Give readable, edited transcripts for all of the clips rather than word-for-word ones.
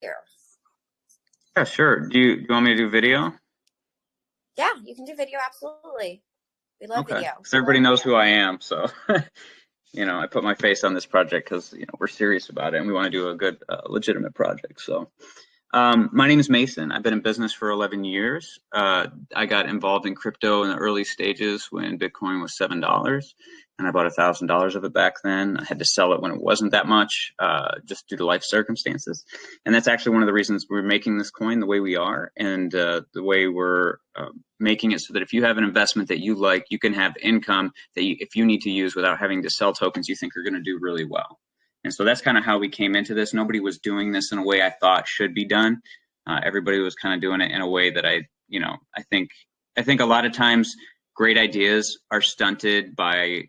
Yeah, sure. Do you want me to do video? Yeah, you can do video, absolutely. We love Okay, video. because everybody knows who I am, so I put my face on this project because we're serious about it and we want to do a good, legitimate project. So, my name is Mason. I've been in business for 11 years. I got involved in crypto in the early stages when Bitcoin was $7, and I bought $1,000 of it back then. I had to sell it when it wasn't that much, just due to life circumstances. And that's actually one of the reasons we're making this coin the way we are, and the way we're making it so that if you have an investment that you like, you can have income that if you need to use without having to sell tokens you think are going to do really well. And so that's kind of how we came into this. Nobody was doing this in a way I thought should be done. Everybody was kind of doing it in a way that I think a lot of times great ideas are stunted by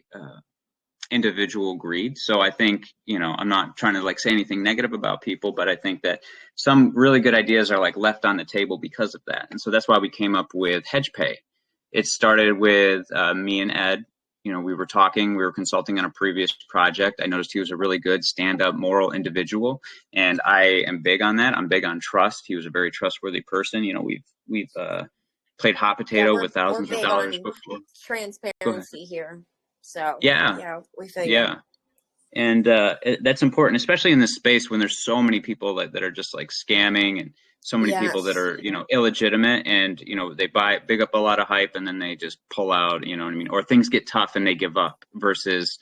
individual greed. So I think, I'm not trying to say anything negative about people, but I think that some really good ideas are left on the table because of that. And so that's why we came up with HedgePay. It started with me and Ed. We were talking, we were consulting on a previous project. I noticed he was a really good stand-up moral individual, and I am big on that. I'm big on trust. He was a very trustworthy person. We've played hot potato with thousands of dollars before. Transparency here. So yeah, we feel yeah. And that's important, especially in this space when there's so many people that are just scamming, and so many people that are illegitimate, and they big up a lot of hype and then they just pull out, what I mean, or things get tough and they give up versus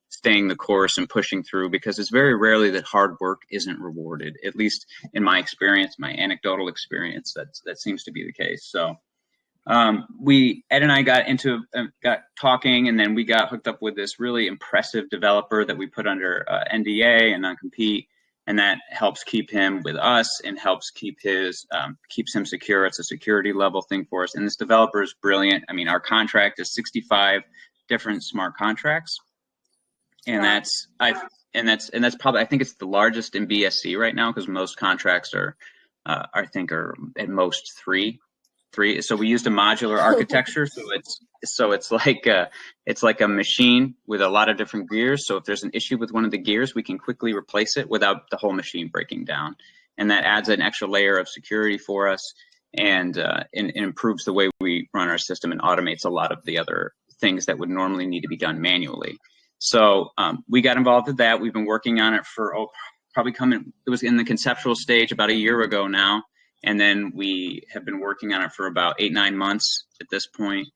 staying the course and pushing through, because it's very rarely that hard work isn't rewarded. At least in my experience, my anecdotal experience, that seems to be the case. So Ed and I got talking, and then we got hooked up with this really impressive developer that we put under NDA and non-compete, and that helps keep him with us and helps keeps him secure. It's a security level thing for us, and this developer is brilliant. I mean, our contract is 65 different smart contracts, and that's probably, I think it's the largest in BSC right now, because most contracts are I think are at most three. So we used a modular architecture. So it's like a machine with a lot of different gears. So if there's an issue with one of the gears, we can quickly replace it without the whole machine breaking down. And that adds an extra layer of security for us, and improves the way we run our system and automates a lot of the other things that would normally need to be done manually. So we got involved with that. We've been working on it for it was in the conceptual stage about a year ago now. And then we have been working on it for about 8-9 months at this point.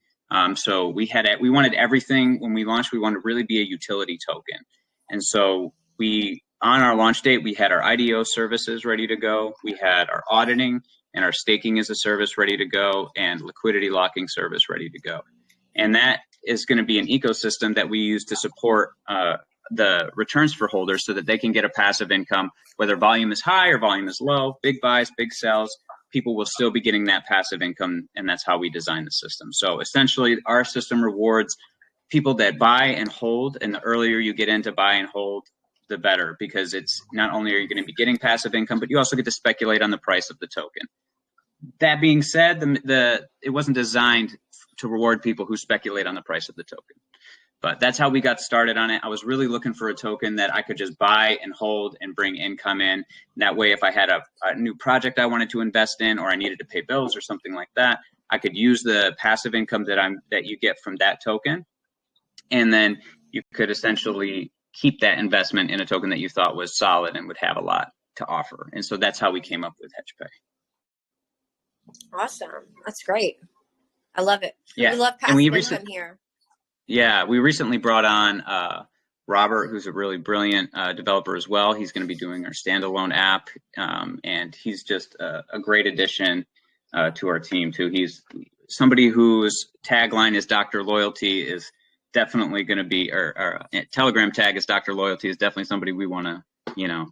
So we wanted everything when we launched. We wanted to really be a utility token. And so on our launch date, we had our IDO services ready to go. We had our auditing and our staking as a service ready to go, and liquidity locking service ready to go. And that is going to be an ecosystem that we use to support the returns for holders, so that they can get a passive income, whether volume is high or volume is low, big buys, big sells, people will still be getting that passive income. And that's how we design the system. So essentially our system rewards people that buy and hold. And the earlier you get into buy and hold, the better, because it's not only are you going to be getting passive income, but you also get to speculate on the price of the token. That being said, it wasn't designed to reward people who speculate on the price of the token. But that's how we got started on it. I was really looking for a token that I could just buy and hold and bring income in. That way, if I had a new project I wanted to invest in, or I needed to pay bills or something like that, I could use the passive income that you get from that token. And then you could essentially keep that investment in a token that you thought was solid and would have a lot to offer. And so that's how we came up with HedgePay. Awesome. That's great. I love it. Yeah. We love passive income here. Yeah, we recently brought on Robert, who's a really brilliant developer as well. He's going to be doing our standalone app, and he's just a great addition to our team too. He's somebody whose tagline is Dr. Loyalty is definitely going to be, or Telegram tag is Dr. Loyalty is definitely somebody we want to,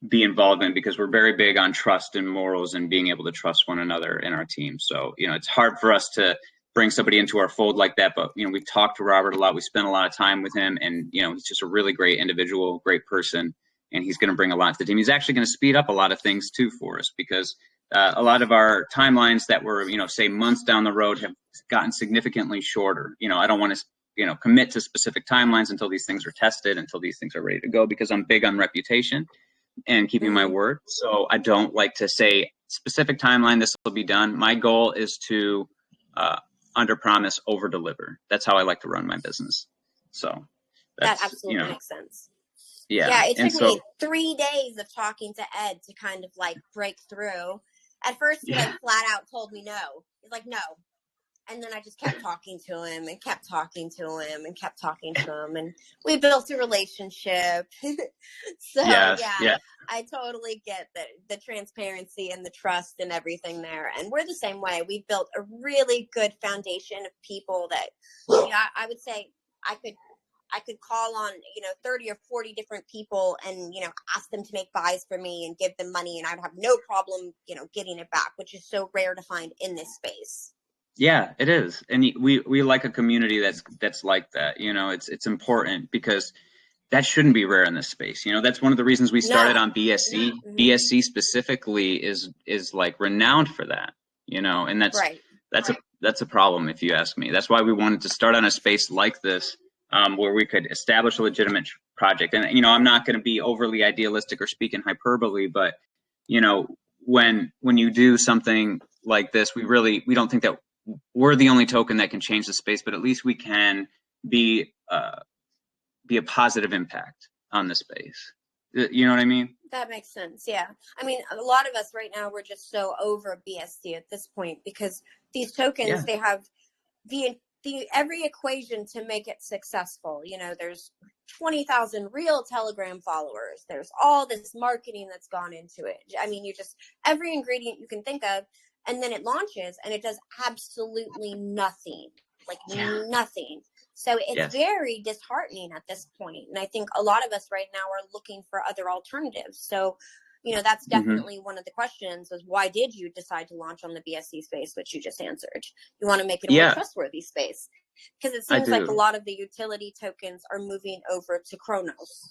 be involved in, because we're very big on trust and morals and being able to trust one another in our team. So, it's hard for us to bring somebody into our fold like that, but we talked to Robert a lot. We spent a lot of time with him, and he's just a really great individual, great person, and he's going to bring a lot to the team. He's actually going to speed up a lot of things too for us, because a lot of our timelines that were say months down the road have gotten significantly shorter. I don't want to commit to specific timelines until these things are tested, until these things are ready to go, because I'm big on reputation. and keeping my word. So I don't like to say specific timeline this will be done. My goal is to under promise, over deliver. That's how I like to run my business. So that that's, absolutely makes sense. Yeah. It took me 3 days of talking to Ed to kind of like break through. At first, he like flat out told me no. He's like, no. And then I just kept talking to him and kept talking to him and kept talking to him. And we built a relationship. So, yeah, I totally get the transparency and the trust and everything there. And we're the same way. We've built a really good foundation of people that, I would say I could call on, 30 or 40 different people and, ask them to make buys for me and give them money. And I'd have no problem, getting it back, which is so rare to find in this space. Yeah, it is. And we like a community that's like that. It's important because that shouldn't be rare in this space. That's one of the reasons we started on BSC. BSC specifically is like renowned for that, and that's a problem if you ask me. That's why we wanted to start on a space like this, where we could establish a legitimate project. And, I'm not going to be overly idealistic or speak in hyperbole, but, when you do something like this, we don't think that we're the only token that can change the space, but at least we can be a positive impact on the space. You know what I mean? That makes sense. Yeah. I mean, a lot of us right now, we're just so over BSC at this point because these tokens, they have the every equation to make it successful. There's 20,000 real Telegram followers. There's all this marketing that's gone into it. I mean, every ingredient you can think of. And then it launches and it does absolutely nothing, nothing. So it's very disheartening at this point. And I think a lot of us right now are looking for other alternatives. So, that's definitely one of the questions was why did you decide to launch on the BSC space, which you just answered? You want to make it a more trustworthy space because it seems like a lot of the utility tokens are moving over to Chronos.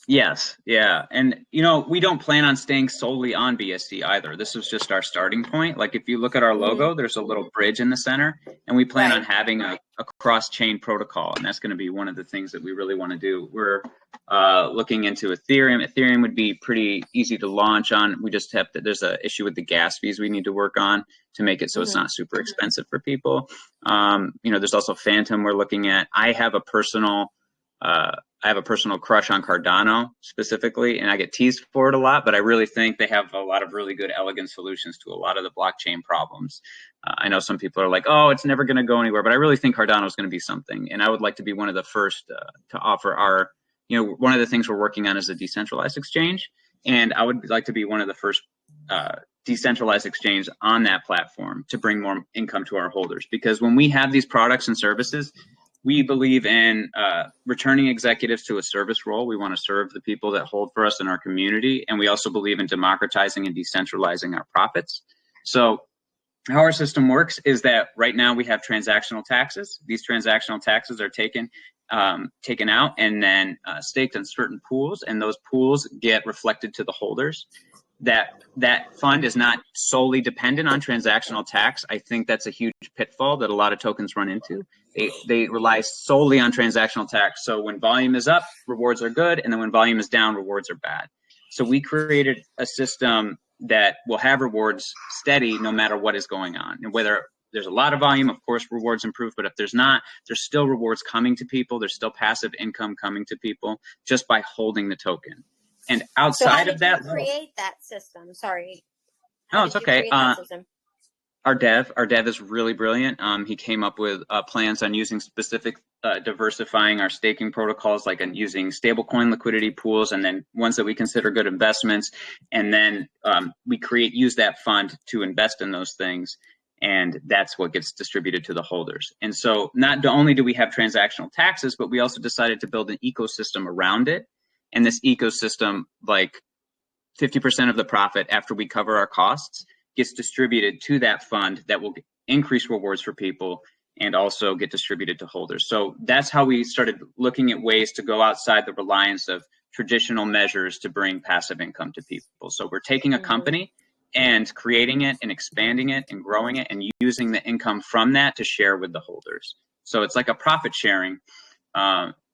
Yes. Yeah. And, we don't plan on staying solely on BSC either. This was just our starting point. Like if you look at our logo, there's a little bridge in the center and we plan on having a cross-chain protocol. And that's going to be one of the things that we really want to do. We're looking into Ethereum. Ethereum would be pretty easy to launch on. We just there's an issue with the gas fees we need to work on to make it so it's not super expensive for people. There's also Phantom we're looking at. I have a personal crush on Cardano specifically, and I get teased for it a lot, but I really think they have a lot of really good, elegant solutions to a lot of the blockchain problems. I know some people are like, oh, it's never going to go anywhere, but I really think Cardano is going to be something. And I would like to be one of the first to offer our, one of the things we're working on is a decentralized exchange. And I would like to be one of the first decentralized exchange on that platform to bring more income to our holders. Because when we have these products and services, we believe in returning executives to a service role. We want to serve the people that hold for us in our community. And we also believe in democratizing and decentralizing our profits. So how our system works is that right now we have transactional taxes. These transactional taxes are taken out and then staked in certain pools. And those pools get reflected to the holders. That fund is not solely dependent on transactional tax. I think that's a huge pitfall that a lot of tokens run into. They rely solely on transactional tax. So when volume is up, rewards are good. And then when volume is down, rewards are bad. So we created a system that will have rewards steady no matter what is going on. And whether there's a lot of volume, of course, rewards improve. But if there's not, there's still rewards coming to people. There's still passive income coming to people just by holding the token. And outside of that, create that system. Sorry. No, it's okay. Our dev is really brilliant. He came up with plans on using specific diversifying our staking protocols, like using stablecoin liquidity pools, and then ones that we consider good investments. And then we use that fund to invest in those things. And that's what gets distributed to the holders. And so not only do we have transactional taxes, but we also decided to build an ecosystem around it. And this ecosystem, like 50% of the profit after we cover our costs, gets distributed to that fund that will increase rewards for people and also get distributed to holders. So that's how we started looking at ways to go outside the reliance of traditional measures to bring passive income to people. So we're taking a company and creating it and expanding it and growing it and using the income from that to share with the holders. So it's like a profit sharing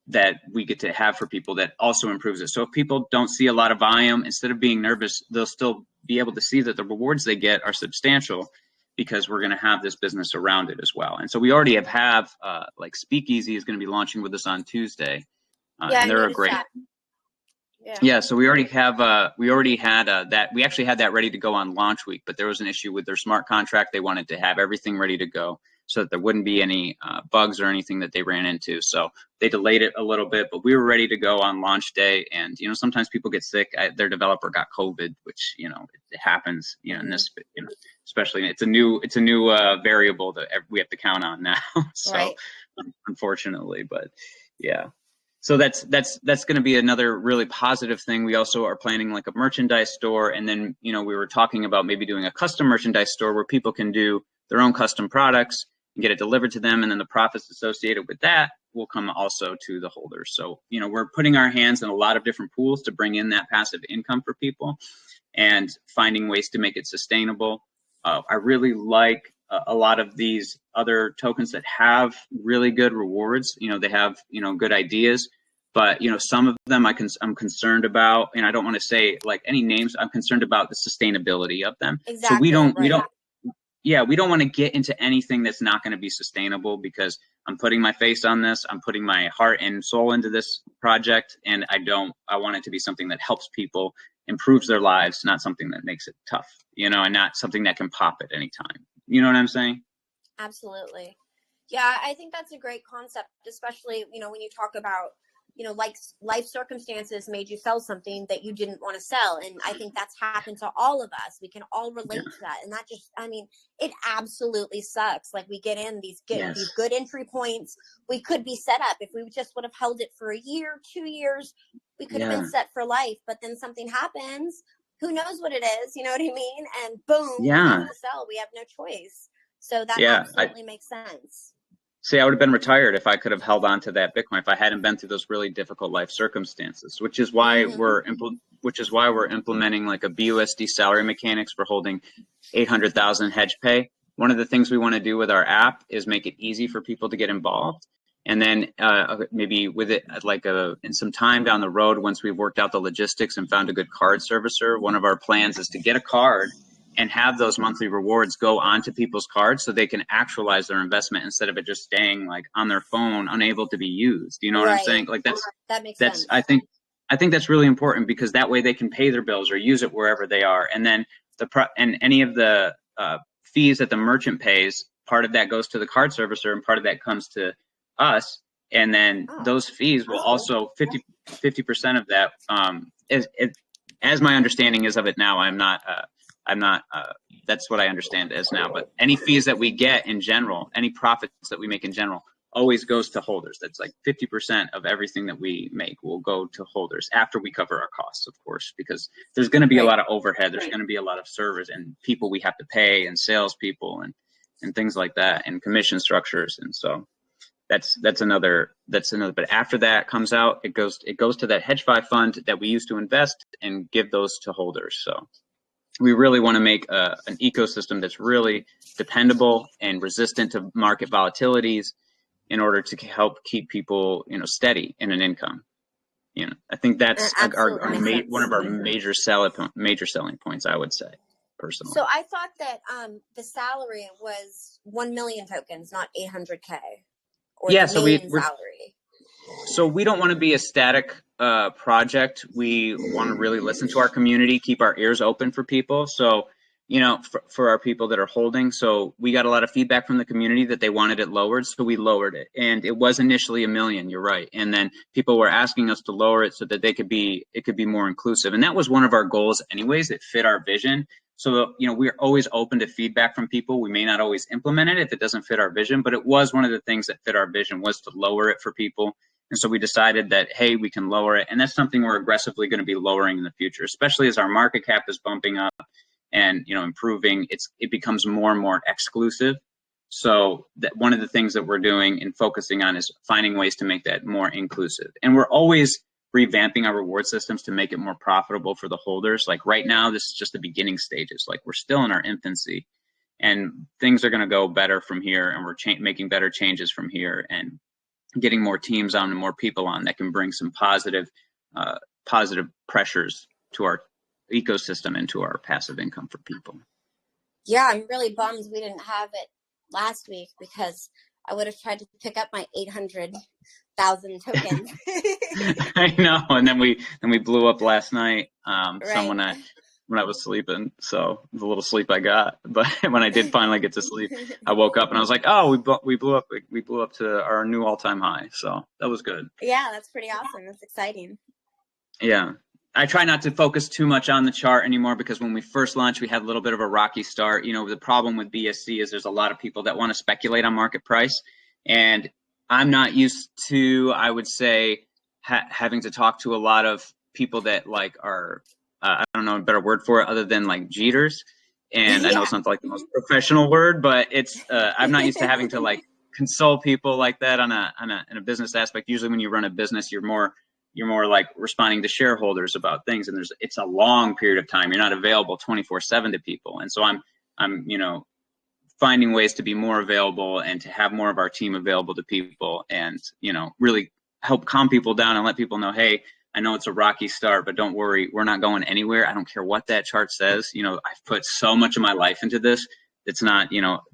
that we get to have for people that also improves it. So if people don't see a lot of volume, instead of being nervous, they'll still be able to see that the rewards they get are substantial, because we're going to have this business around it as well. And so we already have like Speakeasy is going to be launching with us on Tuesday. And they're a great. That. Yeah, so we already have that. We actually had that ready to go on launch week, but there was an issue with their smart contract. They wanted to have everything ready to go so that there wouldn't be any bugs or anything that they ran into. So they delayed it a little bit, but we were ready to go on launch day. And, you know, sometimes people get sick. Their developer got COVID, which, you know, it happens, you know, in this, you know, especially it's a new variable that we have to count on now. So right. Unfortunately, but yeah. So that's going to be another really positive thing. We also are planning like a merchandise store. And then, you know, we were talking about maybe doing a custom merchandise store where people can do their own custom products and get it delivered to them. And then the profits associated with that will come also to the holders. So, you know, we're putting our hands in a lot of different pools to bring in that passive income for people and finding ways to make it sustainable. I really like a lot of these other tokens that have really good rewards. You know, they have, you know, good ideas, but, you know, some of them I'm concerned about, and I don't want to say like any names. I'm concerned about the sustainability of them. Exactly, so we don't want to get into anything that's not going to be sustainable, because I'm putting my face on this. I'm putting my heart and soul into this project. And I want it to be something that helps people, improves their lives, not something that makes it tough, you know, and not something that can pop at any time. You know what I'm saying? Absolutely. Yeah, I think that's a great concept, especially, you know, when you talk about, you know, like life circumstances made you sell something that you didn't want to sell. And I think that's happened to all of us. We can all relate to that. And that just, I mean, it absolutely sucks. Like we get in these good entry points. We could be set up if we just would have held it for a year, 2 years, we could have been set for life. But then something happens. Who knows what it is? You know what I mean? And boom, we have to sell. We have no choice. So that absolutely makes sense. See, I would have been retired if I could have held on to that Bitcoin, if I hadn't been through those really difficult life circumstances, which is why we're implementing like a BUSD salary mechanics for holding 800,000 HedgePay. One of the things we want to do with our app is make it easy for people to get involved. And then maybe with it, like in some time down the road, once we've worked out the logistics and found a good card servicer, one of our plans is to get a card and have those monthly rewards go onto people's cards so they can actualize their investment instead of it just staying like on their phone, unable to be used. You know what I'm saying? Like that makes sense. I think that's really important, because that way they can pay their bills or use it wherever they are. And then and any of the fees that the merchant pays, part of that goes to the card servicer and part of that comes to us. And then those fees will also 50% of that, as my understanding is of it now. I'm not, that's what I understand as now, but any fees that we get in general, any profits that we make in general, always goes to holders. That's like 50% of everything that we make will go to holders after we cover our costs, of course, because there's going to be a lot of overhead. There's going to be a lot of servers and people we have to pay and salespeople and things like that, and commission structures. And so that's another, but after that comes out, it goes to that HedgeFi fund that we used to invest and give those to holders. So we really want to make an ecosystem that's really dependable and resistant to market volatilities in order to help keep people, you know, steady in an income. You know, I think that's one of our major selling points, I would say, personally. So I thought that the salary was 1 million tokens, not 800K. So we don't want to be a static project. We want to really listen to our community, keep our ears open for people. So, you know, for our people that are holding. So we got a lot of feedback from the community that they wanted it lowered. So we lowered it. And it was initially 1 million, you're right. And then people were asking us to lower it so that it could be more inclusive. And that was one of our goals anyways. It fit our vision. So, you know, we're always open to feedback from people. We may not always implement it if it doesn't fit our vision, but it was one of the things that fit our vision, was to lower it for people. And so we decided that, hey, we can lower it. And that's something we're aggressively going to be lowering in the future, especially as our market cap is bumping up and, you know, improving. It becomes more and more exclusive. So that one of the things that we're doing and focusing on is finding ways to make that more inclusive. And we're always revamping our reward systems to make it more profitable for the holders. Like right now, this is just the beginning stages. Like we're still in our infancy, and things are going to go better from here, and we're making better changes from here. And getting more teams on and more people on that can bring some positive pressures to our ecosystem and to our passive income for people. Yeah, I'm really bummed we didn't have it last week, because I would have tried to pick up my 800,000 tokens. I know, and then we blew up last night. Right. When I was sleeping, so it was a little sleep I got. But when I did finally get to sleep, I woke up and I was like, "Oh, we blew up to our new all-time high." So that was good. Yeah, that's pretty awesome. That's exciting. Yeah. I try not to focus too much on the chart anymore, because when we first launched, we had a little bit of a rocky start. You know, the problem with BSC is there's a lot of people that want to speculate on market price. And I'm not used to, I would say, having to talk to a lot of people that like are, I don't know a better word for it other than like jeeters. And yeah. I know it's not like the most professional word, but it's, I'm not used to having to like console people like that in a business aspect. Usually when you run a business, you're more like responding to shareholders about things, and it's a long period of time. You're not available 24/7 to people. And so I'm finding ways to be more available and to have more of our team available to people, and really help calm people down and let people know, hey, I know it's a rocky start, but don't worry, we're not going anywhere. I don't care what that chart says. I've put so much of my life into this. It's not,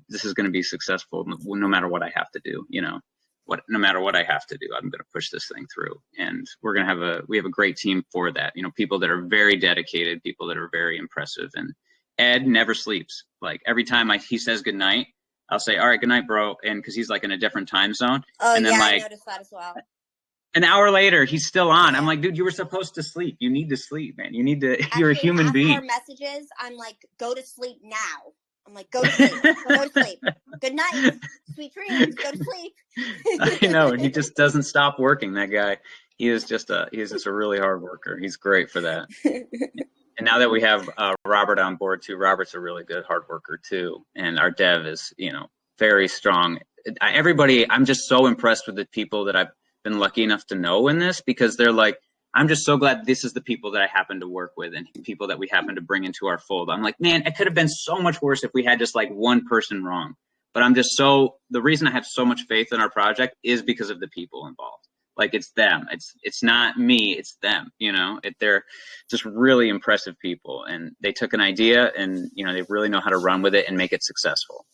this is going to be successful no matter what I have to do, no matter what I have to do, I'm going to push this thing through. And we're going to we have a great team for that. People that are very dedicated, people that are very impressive. And Ed never sleeps. Like every time he says goodnight, I'll say, all right, good night, bro. And cause he's like in a different time zone. Oh, and then yeah, I noticed that as well. An hour later, he's still on. I'm like, dude, you were supposed to sleep. You need to sleep, man. You need to, you're a human being. Our messages, I'm like, go to sleep now. I'm like, go to sleep. Go to sleep. Good night. Sweet dreams. Go to sleep. I know. And he just doesn't stop working, that guy. He's just a really hard worker. He's great for that. And now that we have Robert on board too, Robert's a really good hard worker too. And our dev is, very strong. I'm just so impressed with the people that I've been lucky enough to know in this, because they're like, I'm just so glad this is the people that I happen to work with and people that we happen to bring into our fold. I'm like, man, it could have been so much worse if we had just like one person wrong. But the reason I have so much faith in our project is because of the people involved. Like it's them. It's not me, it's them, they're just really impressive people, and they took an idea and, they really know how to run with it and make it successful.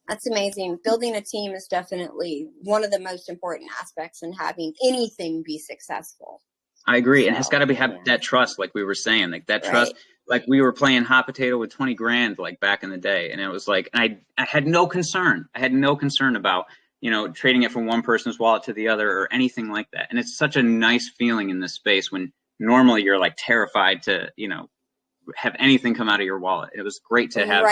That's amazing. Building a team is definitely one of the most important aspects in having anything be successful. I agree. And it's got to have that trust, like we were saying, like that trust. Like we were playing hot potato with 20 grand, like back in the day. And it was like, I had no concern. I had no concern about, trading it from one person's wallet to the other or anything like that. And it's such a nice feeling in this space when normally you're like terrified to, have anything come out of your wallet. It was great to have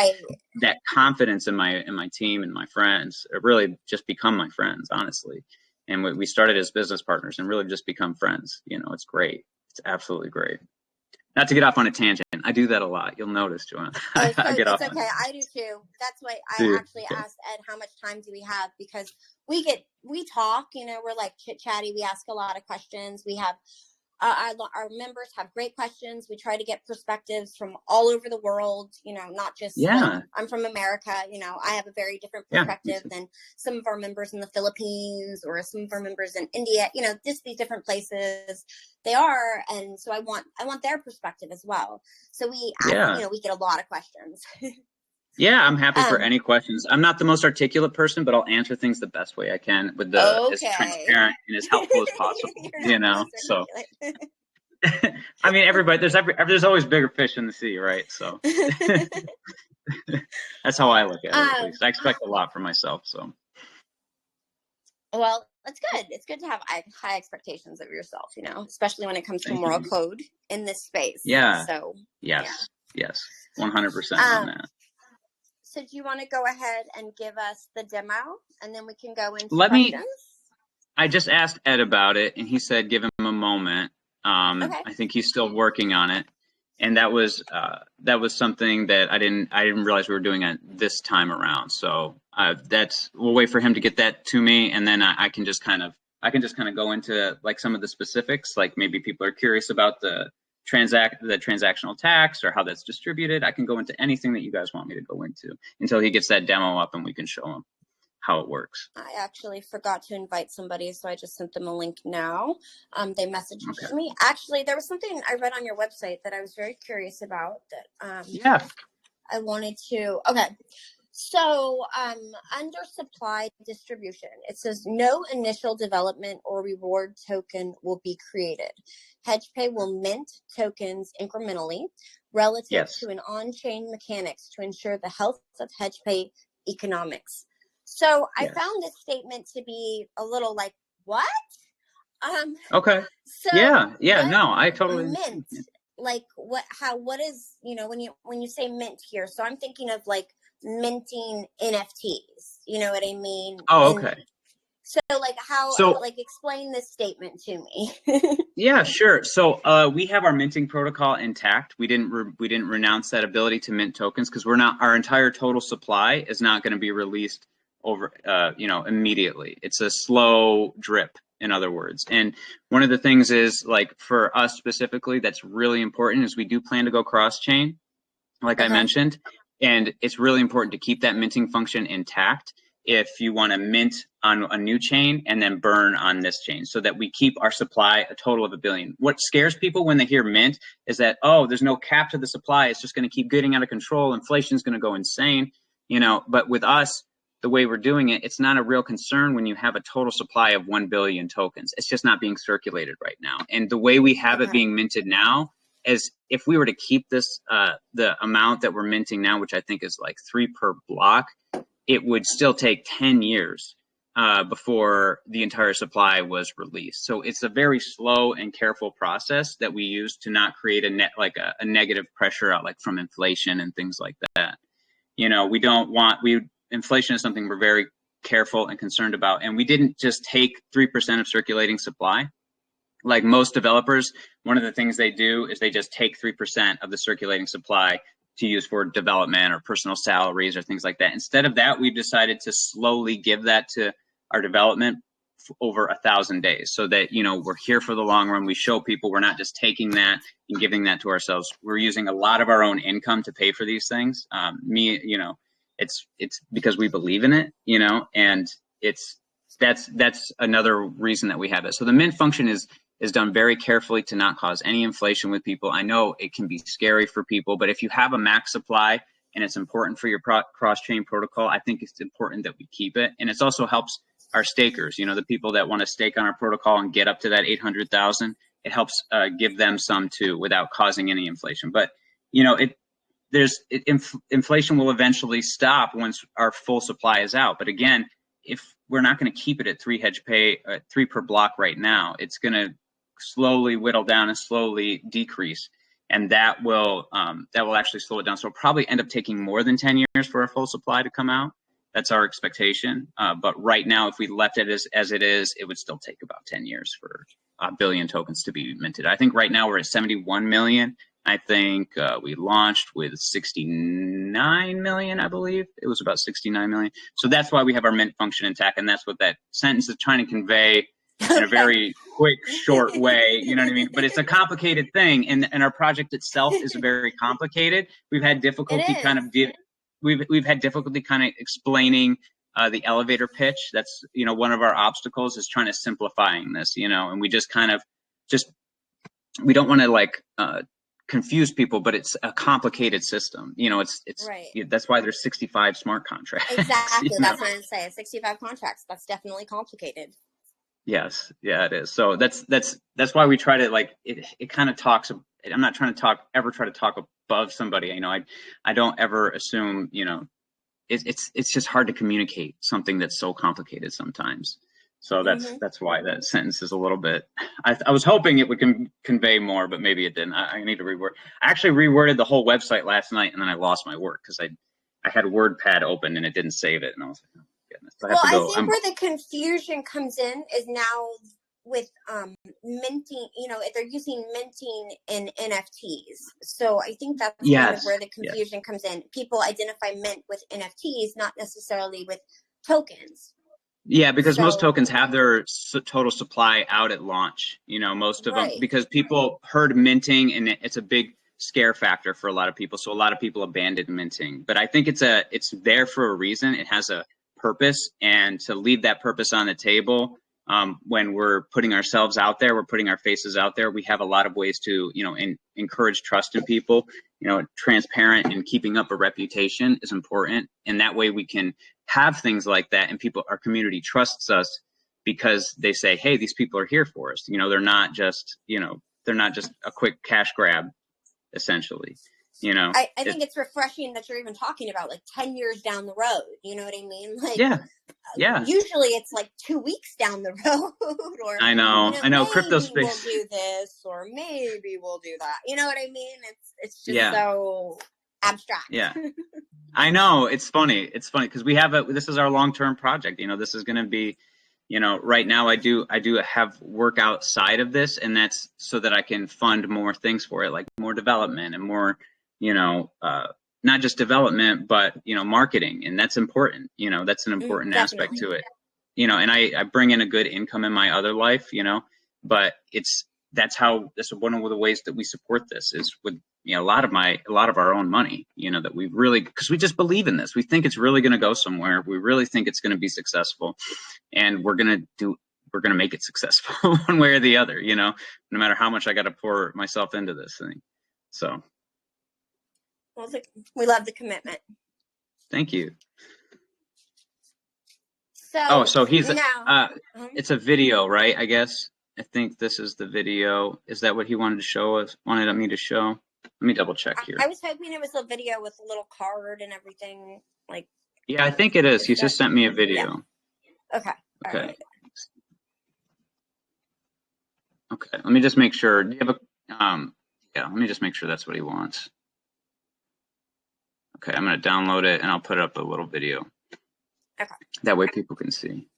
that confidence in my team and my friends. It really just become my friends, honestly. And we started as business partners and really just become friends. It's great. It's absolutely great. Not to get off on a tangent. I do that a lot. You'll notice, Joanna. I get off. It's okay. I do too. That's why I actually asked Ed, how much time do we have? Because we talk, we're like chit chatty. We ask a lot of questions. We have, our members have great questions. We try to get perspectives from all over the world, not just, I'm from America, I have a very different perspective than some of our members in the Philippines or some of our members in India, just these different places they are. And so I want their perspective as well. So we ask, we get a lot of questions. Yeah, I'm happy for any questions. I'm not the most articulate person, but I'll answer things the best way I can with as transparent and as helpful as possible. So I mean, everybody, there's always bigger fish in the sea, right? So that's how I look at it. At least. I expect a lot from myself. So well, that's good. It's good to have high expectations of yourself, especially when it comes to moral code in this space. Yeah. So yes, 100% on that. So do you want to go ahead and give us the demo, and then we can go into questions? I just asked Ed about it, and he said give him a moment. I think he's still working on it, and that was something that I didn't realize we were doing it this time around. So we'll wait for him to get that to me, and then I can just kind of go into like some of the specifics, like maybe people are curious about the transactional tax or how that's distributed. I can go into anything that you guys want me to go into until he gets that demo up and we can show him how it works. I actually forgot to invite somebody, so I just sent them a link now. They messaged me. Actually, there was something I read on your website that I was very curious about that I wanted to. Okay. So under supply distribution, it says no initial development or reward token will be created. HedgePay will mint tokens incrementally relative to an on-chain mechanics to ensure the health of HedgePay economics. So I found this statement to be a little like, what? Okay. So no, I totally mint. Like what is, when you say mint here, so I'm thinking of like minting NFTs, you know what I mean? Oh, okay. So like explain this statement to me. Yeah, sure. So we have our minting protocol intact. We didn't renounce that ability to mint tokens because our entire total supply is not going to be released over immediately. It's a slow drip, in other words. And one of the things is, like, for us specifically, that's really important is we do plan to go cross-chain, like I mentioned, and it's really important to keep that minting function intact if you want to mint on a new chain and then burn on this chain, so that we keep our supply a total of 1 billion. What scares people when they hear mint is that, oh, there's no cap to the supply. It's just going to keep getting out of control. Inflation is going to go insane, but with us, the way we're doing it, it's not a real concern when you have a total supply of 1 billion tokens. It's just not being circulated right now. And the way we have it being minted now is, if we were to keep this, the amount that we're minting now, which I think is like 3 per block, it would still take 10 years before the entire supply was released. So it's a very slow and careful process that we use to not create a negative pressure out, like from inflation and things like that. Inflation is something we're very careful and concerned about. And we didn't just take 3% of circulating supply. Like most developers, one of the things they do is they just take 3% of the circulating supply to use for development or personal salaries or things like that. Instead of that, we've decided to slowly give that to our development over 1,000 days, so that, we're here for the long run. We show people we're not just taking that and giving that to ourselves. We're using a lot of our own income to pay for these things. It's because we believe in it, and that's another reason that we have it. So the mint function is done very carefully to not cause any inflation with people. I know it can be scary for people, but if you have a max supply and it's important for your cross-chain protocol, I think it's important that we keep it. And it also helps our stakers, the people that want to stake on our protocol and get up to that 800,000. It helps give them some too, without causing any inflation. But inflation will eventually stop once our full supply is out. But again, if we're not going to keep it at 3 HedgePay, 3 per block right now, it's going to slowly whittle down and slowly decrease, and that will actually slow it down. So it'll probably end up taking more than 10 years for a full supply to come out. That's our expectation. But right now, if we left it as it is, it would still take about 10 years for 1 billion tokens to be minted. I think right now we're at 71 million. I think we launched with 69 million, I believe. It was about 69 million. So that's why we have our mint function intact, and that's what that sentence is trying to convey in a very quick, short way. You know what I mean? But it's a complicated thing, and our project itself is very complicated. We've had difficulty we've had difficulty kind of explaining the elevator pitch. That's, one of our obstacles is trying to simplifying this, and we just kind of we don't want to confuse people, but it's a complicated system. It's right. That's why there's 65 smart contracts. Exactly. That's what I'm saying. 65 contracts. That's definitely complicated. Yes. Yeah, it is. So that's why we try to it kind of talks. I'm not trying to ever try to talk above somebody. I don't ever assume, it's just hard to communicate something that's so complicated sometimes. So that's why that sentence is a little bit, I was hoping it would convey more, but maybe it didn't. I need to reword. I actually reworded the whole website last night, and then I lost my work because I had WordPad open and it didn't save it. And I was like, oh, goodness. I think where the confusion comes in is now with minting, they're using minting in NFTs. So I think that's kind of where the confusion comes in. People identify mint with NFTs, not necessarily with tokens. Yeah, because most tokens have their total supply out at launch, most of them, because people heard minting and it's a big scare factor for a lot of people. So a lot of people abandoned minting, but I think it's there for a reason. It has a purpose, and to leave that purpose on the table. When we're putting ourselves out there, we're putting our faces out there. We have a lot of ways to, encourage trust in people. Transparent and keeping up a reputation is important, and that way we can have things like that, and our community trusts us because they say, hey, these people are here for us. They're not just a quick cash grab, essentially. I think it's refreshing that you're even talking about like 10 years down the road. You know what I mean? Like, yeah. Usually it's like 2 weeks down the road, or I know. Crypto space. Maybe we'll do this, or maybe we'll do that. You know what I mean? It's just so abstract. Yeah. I know. It's funny because this is our long-term project. This is going to be, right now I do have work outside of this, and that's so that I can fund more things for it, like more development and more, not just development, but, marketing. And that's important. That's an important aspect to it, and I bring in a good income in my other life, but that's one of the ways that we support this is with, a lot of our own money, that we really, because we just believe in this. We think it's really going to go somewhere. We really think it's going to be successful, and we're going to make it successful one way or the other, no matter how much I got to pour myself into this thing. So. Well, we love the commitment. Thank you. So he's it's a video, right? I guess. I think this is the video. Is that what he wanted me to show? Let me double check here. I was hoping it was a video with a little card and everything. Yeah, I think it is. He just sent me a video. Yeah. Okay. Okay. Right. Okay. Let me just make sure. Do you have let me just make sure that's what he wants. Okay, I'm going to download it and I'll put up a little video. Okay. That way people can see.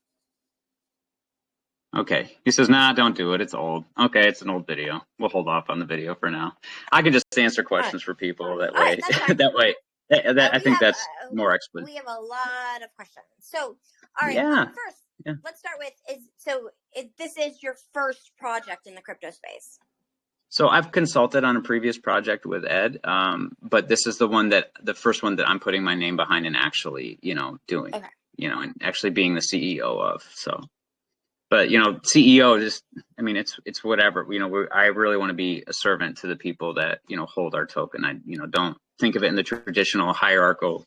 Okay. He says, nah, don't do it. It's old. Okay, it's an old video. We'll hold off on the video for now. I can just answer questions for people that way. That way. I think that's more explicit. We have a lot of questions. So, all right. First, let's start with, this is your first project in the crypto space. So I've consulted on a previous project with Ed, but this is the first one that I'm putting my name behind and actually, doing, and actually being the CEO of. So, but, CEO it's whatever, I really want to be a servant to the people that, hold our token. I, don't think of it in the traditional hierarchical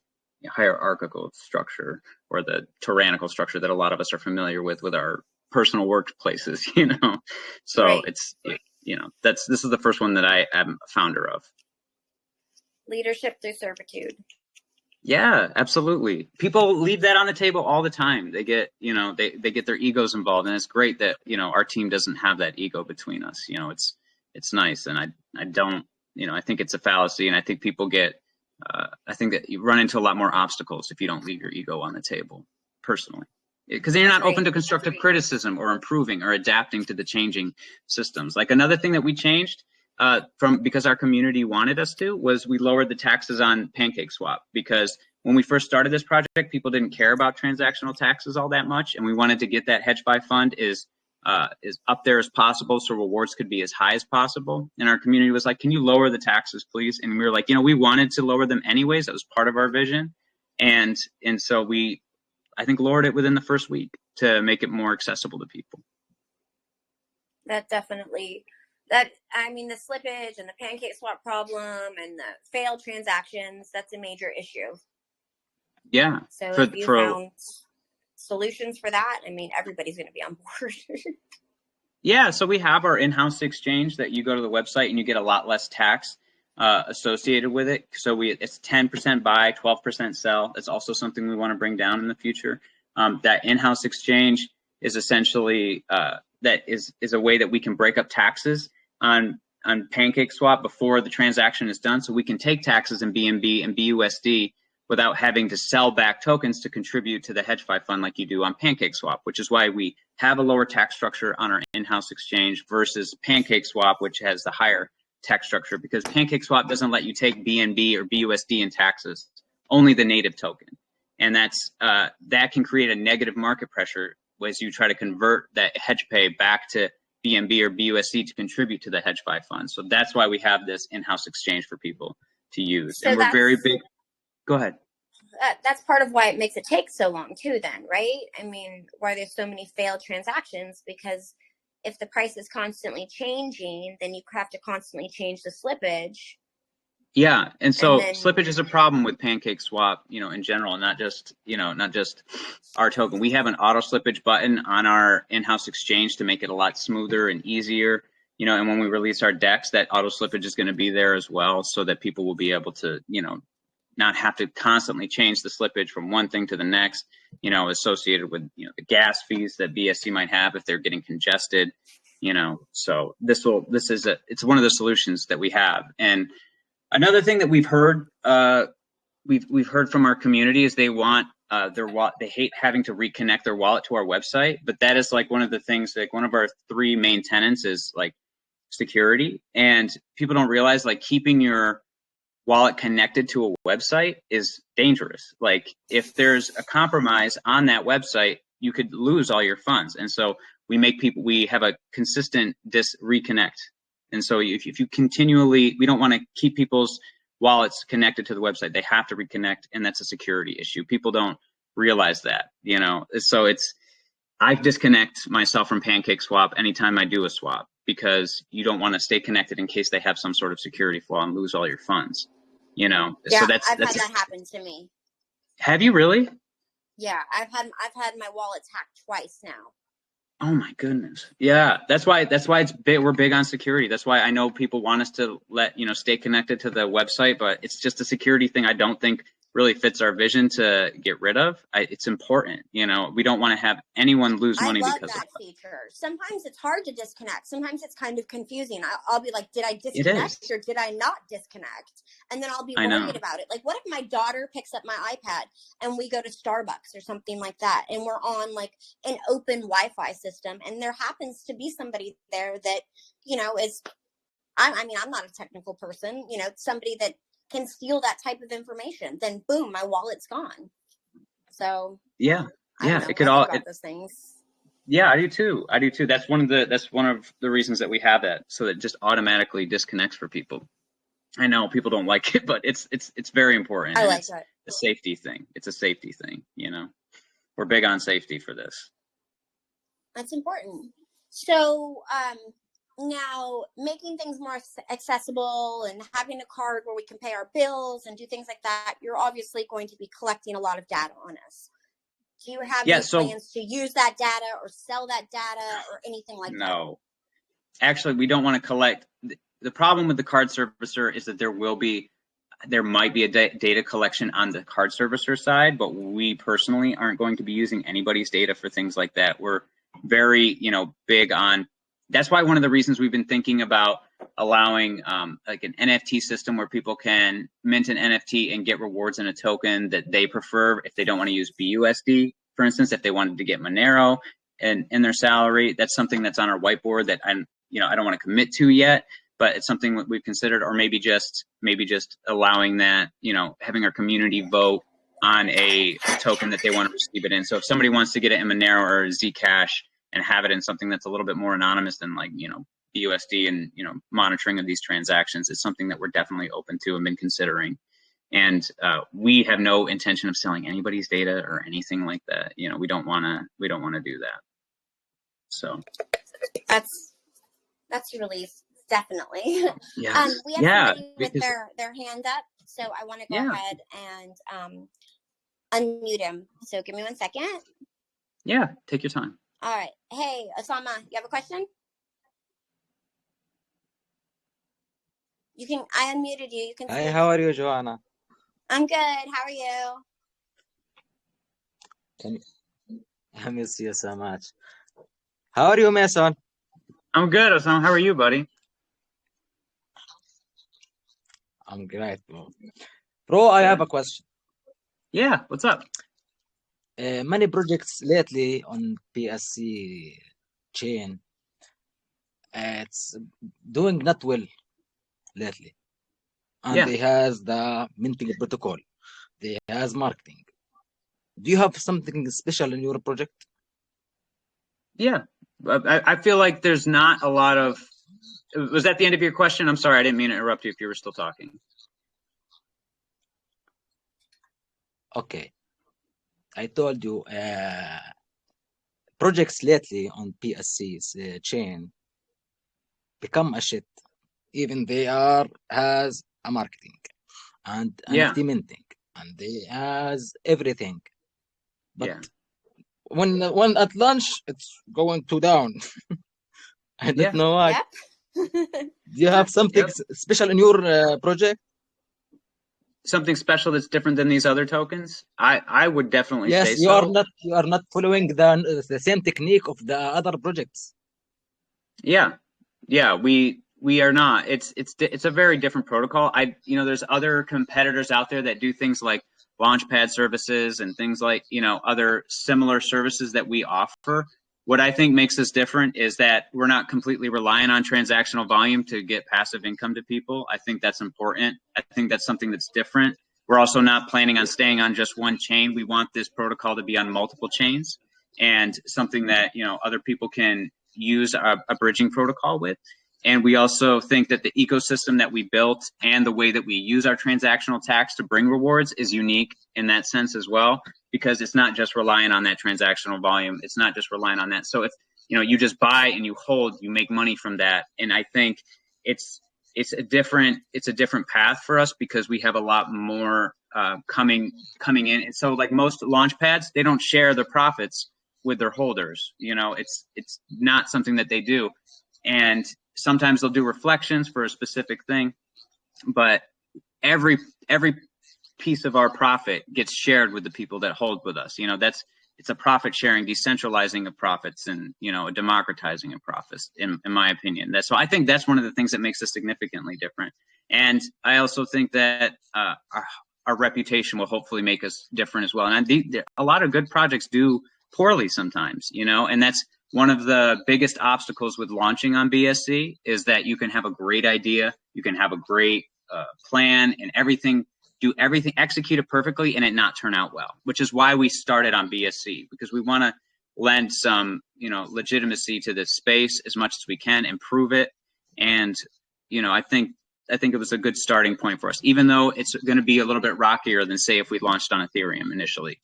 structure or the tyrannical structure that a lot of us are familiar with our personal workplaces, so right. This is the first one that I am a founder of. Leadership through servitude. Yeah, absolutely. People leave that on the table all the time. They get, they get their egos involved, and it's great that, our team doesn't have that ego between us. It's nice. And I don't, I think it's a fallacy, and I think people I think that you run into a lot more obstacles if you don't leave your ego on the table, personally. Because you're not open to constructive criticism or improving or adapting to the changing systems. Like another thing that we changed because our community wanted us to was we lowered the taxes on PancakeSwap, because when we first started this project, people didn't care about transactional taxes all that much, and we wanted to get that HedgePay fund is up there as possible so rewards could be as high as possible. And our community was like, can you lower the taxes, please? And we were like, we wanted to lower them anyways. That was part of our vision. And so I think lowered it within the first week to make it more accessible to people. That definitely, the slippage and the PancakeSwap problem and the failed transactions, that's a major issue. Yeah. So if you found solutions for that, everybody's going to be on board. Yeah. So we have our in-house exchange that you go to the website and you get a lot less tax associated with it. So it's 10% buy, 12% sell. It's also something we want to bring down in the future. That in-house exchange is essentially that is a way that we can break up taxes on PancakeSwap before the transaction is done. So we can take taxes in BNB and BUSD without having to sell back tokens to contribute to the HedgePay fund like you do on PancakeSwap, which is why we have a lower tax structure on our in-house exchange versus PancakeSwap, which has the higher tax structure, because PancakeSwap doesn't let you take BNB or BUSD in taxes, only the native token. And that can create a negative market pressure as you try to convert that HedgePay back to BNB or BUSD to contribute to the HedgePay fund. So that's why we have this in-house exchange for people to use. So and we're very big. Go ahead. that's part of why it makes it take so long too then, right? I mean, why there's so many failed transactions, because if the price is constantly changing, then you have to constantly change the slippage. Yeah, and so slippage is a problem with Pancake Swap, in general, not just our token. We have an auto slippage button on our in-house exchange to make it a lot smoother and easier, and when we release our DEX, that auto slippage is going to be there as well, so that people will be able to, not have to constantly change the slippage from one thing to the next, associated with, the gas fees that BSC might have if they're getting congested, so it's one of the solutions that we have. And another thing that we've heard from our community is they want their wallet. They hate having to reconnect their wallet to our website, but that is like one of the things. Like one of our 3 main tenets is like security, and people don't realize like keeping your wallet connected to a website is dangerous. Like if there's a compromise on that website, you could lose all your funds. And so we have a consistent reconnect. And so if you continually, we don't want to keep people's wallets connected to the website. They have to reconnect, and that's a security issue. People don't realize that, So I disconnect myself from Pancake Swap anytime I do a swap, because you don't want to stay connected in case they have some sort of security flaw and lose all your funds, Yeah, so I've had that happen to me. Have you really? Yeah, I've had my wallets hacked twice now. Oh my goodness. Yeah, that's why we're big on security. That's why I know people want us to stay connected to the website, but it's just a security thing I don't think really fits our vision to get rid of. It's important, we don't want to have anyone lose money because of that. I love that feature. Sometimes it's hard to disconnect. Sometimes it's kind of confusing. I'll be like, did I disconnect or did I not disconnect? And then I'll be worried about it. Like, what if my daughter picks up my iPad and we go to Starbucks or something like that, and we're on like an open Wi-Fi system, and there happens to be somebody there that, is, I mean, I'm not a technical person, somebody that can steal that type of information, then boom, my wallet's gone. So it could all those things. Yeah, I do too. That's one of the reasons that we have that, so that it just automatically disconnects for people. I know people don't like it, but it's very important. I like that. It's a safety thing. It's a safety thing. We're big on safety for this. That's important. So, now making things more accessible and having a card where we can pay our bills and do things like that, you're obviously going to be collecting a lot of data on us. Do you have any plans to use that data or sell that data or anything like that? No, actually, we don't want to collect. The problem with the card servicer is that there might be a data collection on the card servicer side, but we personally aren't going to be using anybody's data for things like that. We're very, big on. That's why one of the reasons we've been thinking about allowing like an NFT system where people can mint an NFT and get rewards in a token that they prefer if they don't want to use BUSD, for instance, if they wanted to get Monero in their salary. That's something that's on our whiteboard that I don't want to commit to yet, but it's something that we've considered. Or maybe just allowing that, having our community vote on a token that they want to receive it in. So if somebody wants to get it in Monero or Zcash and have it in something that's a little bit more anonymous than like, BUSD and, monitoring of these transactions, is something that we're definitely open to and been considering. And we have no intention of selling anybody's data or anything like that. We don't want to do that. So that's a relief, definitely. Yes. We have somebody with their hand up, so I want to go ahead and unmute him. So give me 1 second. Yeah, take your time. All right. Hey, Osama, you have a question? I unmuted you. You can. Hi, how are you, Joanna? I'm good. How are you? I miss you so much. How are you, Mason? I'm good, Osama. How are you, buddy? I'm great, bro. Bro, I have a question. Yeah, what's up? Many projects lately on BSC chain, it's doing not well lately. And they has the minting protocol. They has marketing. Do you have something special in your project? Yeah, I feel like there's not a lot of. Was that the end of your question? I'm sorry, I didn't mean to interrupt you if you were still talking. Okay, I told you projects lately on PSC's chain become a shit. Even they are has a marketing and an implementing, and they has everything. But when at launch, it's going to down. I don't know why. Yep. Do you have something special in your project? Something special that's different than these other tokens? I would definitely say you so. You are not following the same technique of the other projects. Yeah, we are not. It's a very different protocol. There's other competitors out there that do things like launchpad services and things like, other similar services that we offer. What I think makes us different is that we're not completely reliant on transactional volume to get passive income to people. I think that's important. I think that's something that's different. We're also not planning on staying on just one chain. We want this protocol to be on multiple chains, and something that, other people can use a bridging protocol with. And we also think that the ecosystem that we built and the way that we use our transactional tax to bring rewards is unique in that sense as well, because it's not just relying on that transactional volume. It's not just relying on that. So if you just buy and you hold, you make money from that. And I think it's a different path for us, because we have a lot more coming in. And so, like most launch pads, they don't share their profits with their holders. It's not something that they do. And sometimes they'll do reflections for a specific thing, but every piece of our profit gets shared with the people that hold with us. It's a profit sharing, decentralizing of profits, and a democratizing of profits, in my opinion. So I think that's one of the things that makes us significantly different. And I also think that our reputation will hopefully make us different as well. And a lot of good projects do poorly sometimes, and that's one of the biggest obstacles with launching on BSC, is that you can have a great idea, you can have a great plan and do everything, execute it perfectly, and it not turn out well, which is why we started on BSC, because we want to lend some, legitimacy to this space as much as we can, improve it. And, I think it was a good starting point for us, even though it's going to be a little bit rockier than, say, if we launched on Ethereum initially.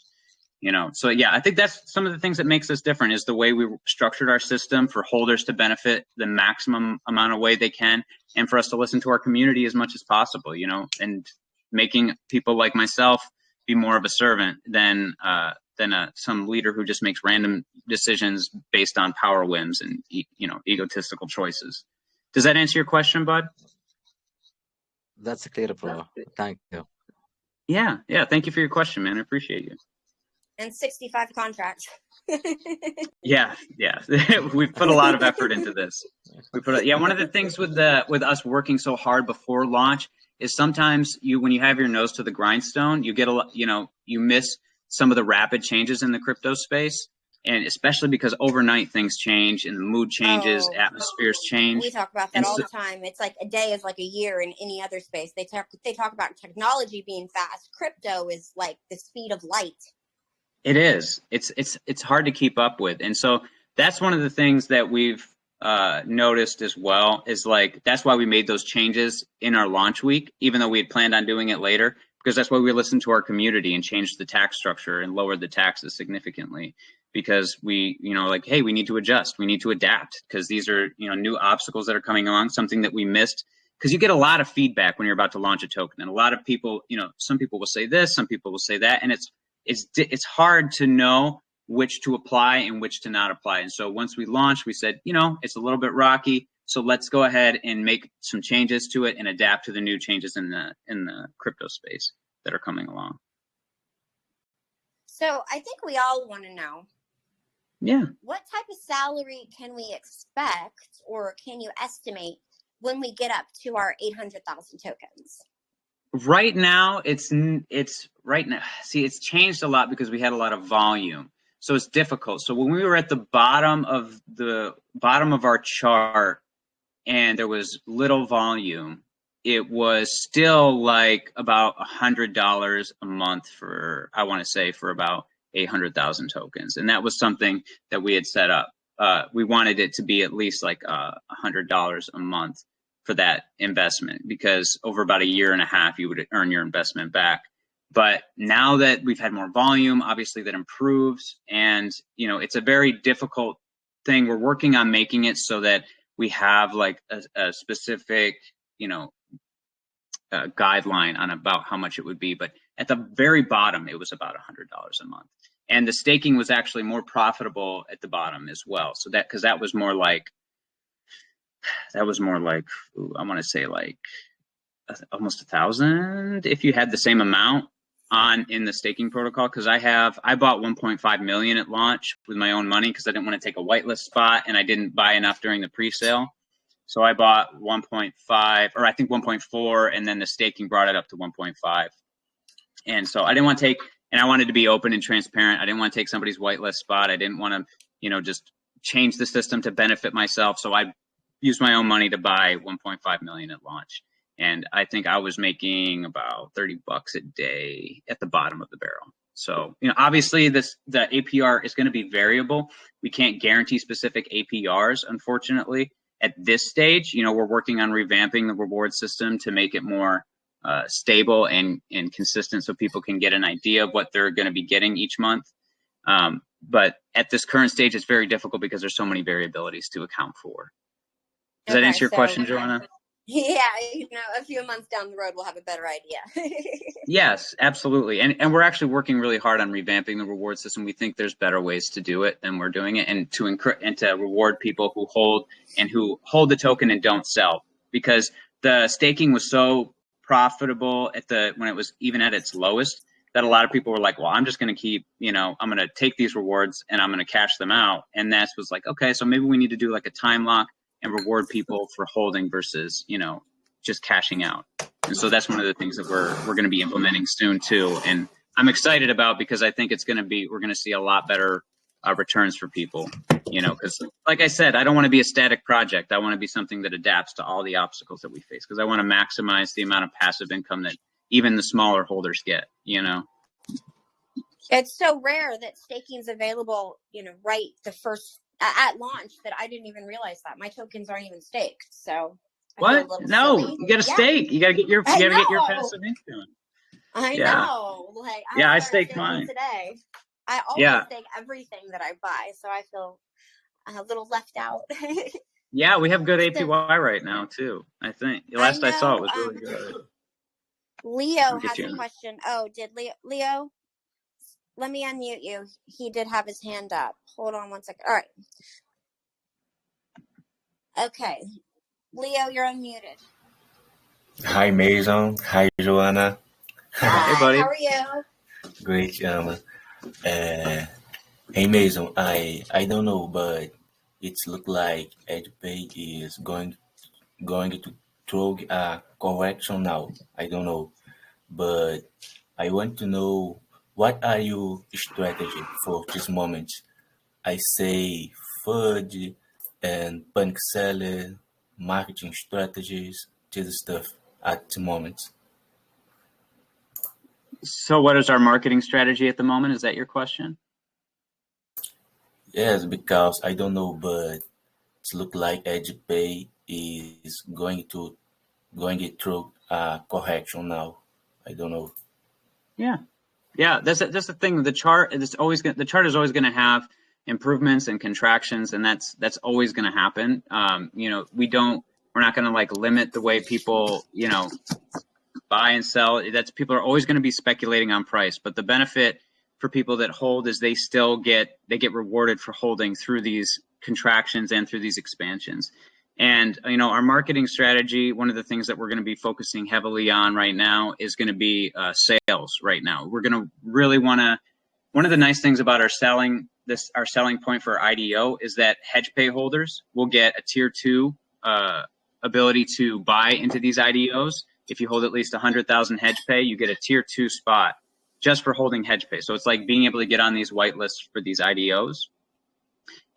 So yeah, I think that's some of the things that makes us different, is the way we structured our system for holders to benefit the maximum amount of way they can, and for us to listen to our community as much as possible, and making people like myself be more of a servant than some leader who just makes random decisions based on power whims and egotistical choices. Does that answer your question, bud? That's clear, bro. Thank you. Yeah. Thank you for your question, man. I appreciate you. And 65 contracts. Yeah. We've put a lot of effort into this. One of the things with us working so hard before launch is sometimes when you have your nose to the grindstone, you get you miss some of the rapid changes in the crypto space. And especially because overnight things change and the mood changes, atmospheres change. We talk about that all the time. It's like a day is like a year in any other space. They talk about technology being fast. Crypto is like the speed of light. It is. It's hard to keep up with. And so that's one of the things that we've noticed as well, is like, that's why we made those changes in our launch week, even though we had planned on doing it later, because that's why we listened to our community and changed the tax structure and lowered the taxes significantly, because we, hey, we need to adjust, we need to adapt, because these are, new obstacles that are coming along, something that we missed. Because you get a lot of feedback when you're about to launch a token, and a lot of people, some people will say this, some people will say that, and it's hard to know which to apply and which to not apply. And so once we launched, we said, it's a little bit rocky, so let's go ahead and make some changes to it and adapt to the new changes in the crypto space that are coming along. So I think we all want to know, what type of salary can we expect, or can you estimate, when we get up to our 800,000 tokens? Right now, it's right now. See, it's changed a lot because we had a lot of volume, so it's difficult. So when we were at the bottom of our chart and there was little volume, it was still like about $100 a month for, I want to say, for about 800,000 tokens, and that was something that we had set up. We wanted it to be at least like $100 a month for that investment, because over about a year and a half, you would earn your investment back. But now that we've had more volume, obviously that improves. And, it's a very difficult thing. We're working on making it so that we have like a specific, guideline on about how much it would be. But at the very bottom, it was about $100 a month. And the staking was actually more profitable at the bottom as well. So because that was more like, I want to say like almost 1,000 if you had the same amount in the staking protocol. Because I bought 1.5 million at launch with my own money because I didn't want to take a whitelist spot, and I didn't buy enough during the pre-sale. So I bought 1.5, or I think 1.4, and then the staking brought it up to 1.5. And so I didn't want to take, and I wanted to be open and transparent. I didn't want to take somebody's whitelist spot. I didn't want to, just change the system to benefit myself. So I used my own money to buy 1.5 million at launch. And I think I was making about $30 a day at the bottom of the barrel. So, obviously the APR is going to be variable. We can't guarantee specific APRs, unfortunately. At this stage, we're working on revamping the reward system to make it more stable and consistent so people can get an idea of what they're going to be getting each month. But at this current stage, it's very difficult because there's so many variabilities to account for. Does that answer your question, Joanna? Yeah, a few months down the road, we'll have a better idea. Yes, absolutely. And we're actually working really hard on revamping the reward system. We think there's better ways to do it than we're doing it, and to reward people who hold the token and don't sell, because the staking was so profitable when it was even at its lowest that a lot of people were like, well, I'm just going to keep, I'm going to take these rewards and I'm going to cash them out. And that was like, okay, so maybe we need to do like a time lock and reward people for holding versus, just cashing out. And so that's one of the things that we're going to be implementing soon too. And I'm excited about, because I think we're going to see a lot better returns for people, because like I said, I don't want to be a static project. I want to be something that adapts to all the obstacles that we face, because I want to maximize the amount of passive income that even the smaller holders get, It's so rare that staking's available, right the first at launch, that I didn't even realize that my tokens aren't even staked. So what? No, silly. You got to stake. You got to get your passive income. I know. Like, I staked mine today. I always stake everything that I buy, so I feel a little left out. Yeah, we have good APY right now too. I think last I saw it was really good. Leo has a question. Oh, did Leo? Let me unmute you. He did have his hand up. Hold on one second. All right. Okay. Leo, you're unmuted. Hi, Mason. Hi, Joanna. Hey, buddy. How are you? Great, hey, Mason. I don't know, but it's look like HedgePay is going to throw a correction now. I don't know, but I want to know, what are your strategy for this moment? I say FUD and panic seller, marketing strategies, this stuff at the moment. So what is our marketing strategy at the moment? Is that your question? Yes, because I don't know, but it looks like HedgePay is going to through a correction now. I don't know. Yeah. That's the thing. The chart is always going to have improvements and contractions, and that's always going to happen. We're not going to like limit the way people buy and sell. People are always going to be speculating on price, but the benefit for people that hold is they get rewarded for holding through these contractions and through these expansions. And our marketing strategy, one of the things that we're going to be focusing heavily on right now is going to be sales. Right now, we're going to really want to. One of the nice things about our selling point for IDO is that HedgePay holders will get a tier 2 ability to buy into these IDOs. If you hold at least 100,000 HedgePay, you get a tier 2 spot just for holding HedgePay. So it's like being able to get on these whitelists for these IDOs.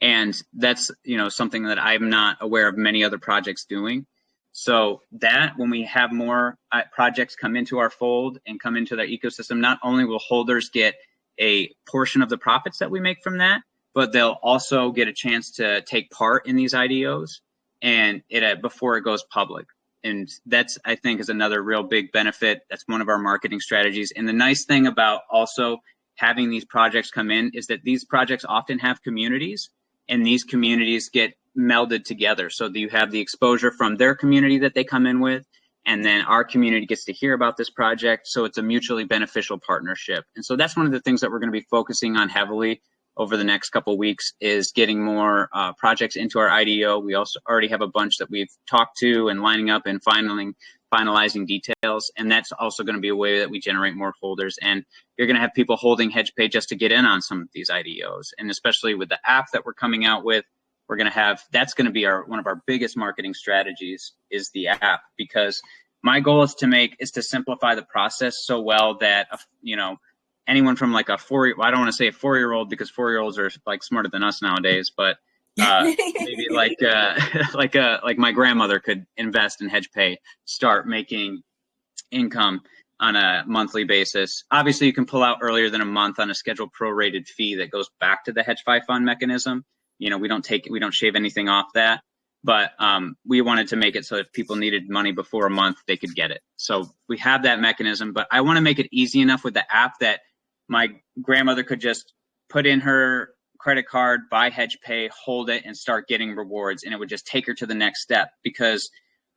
And that's, something that I'm not aware of many other projects doing. So that when we have more projects come into our fold and come into their ecosystem, not only will holders get a portion of the profits that we make from that, but they'll also get a chance to take part in these IDOs and before it goes public. And that's, I think, is another real big benefit. That's one of our marketing strategies. And the nice thing about also having these projects come in is that these projects often have communities, and these communities get melded together. So you have the exposure from their community that they come in with, and then our community gets to hear about this project. So it's a mutually beneficial partnership. And so that's one of the things that we're going to be focusing on heavily over the next couple of weeks, is getting more projects into our IDO. We also already have a bunch that we've talked to and lining up and finalizing details. And that's also going to be a way that we generate more holders. And you're going to have people holding HedgePay just to get in on some of these IDOs. And especially with the app that we're coming out with, we're going to have, that's going to be one of our biggest marketing strategies, is the app, because my goal is to simplify the process so well that, anyone from like I don't want to say a 4-year-old, because 4-year-olds are like smarter than us nowadays, but maybe like my grandmother could invest in HedgePay, start making income on a monthly basis. Obviously, you can pull out earlier than a month on a scheduled prorated fee that goes back to the HedgeFi fund mechanism. We don't shave anything off that. But we wanted to make it so if people needed money before a month, they could get it. So we have that mechanism, but I want to make it easy enough with the app that my grandmother could just put in her credit card, buy HedgePay, hold it, and start getting rewards. And it would just take her to the next step, because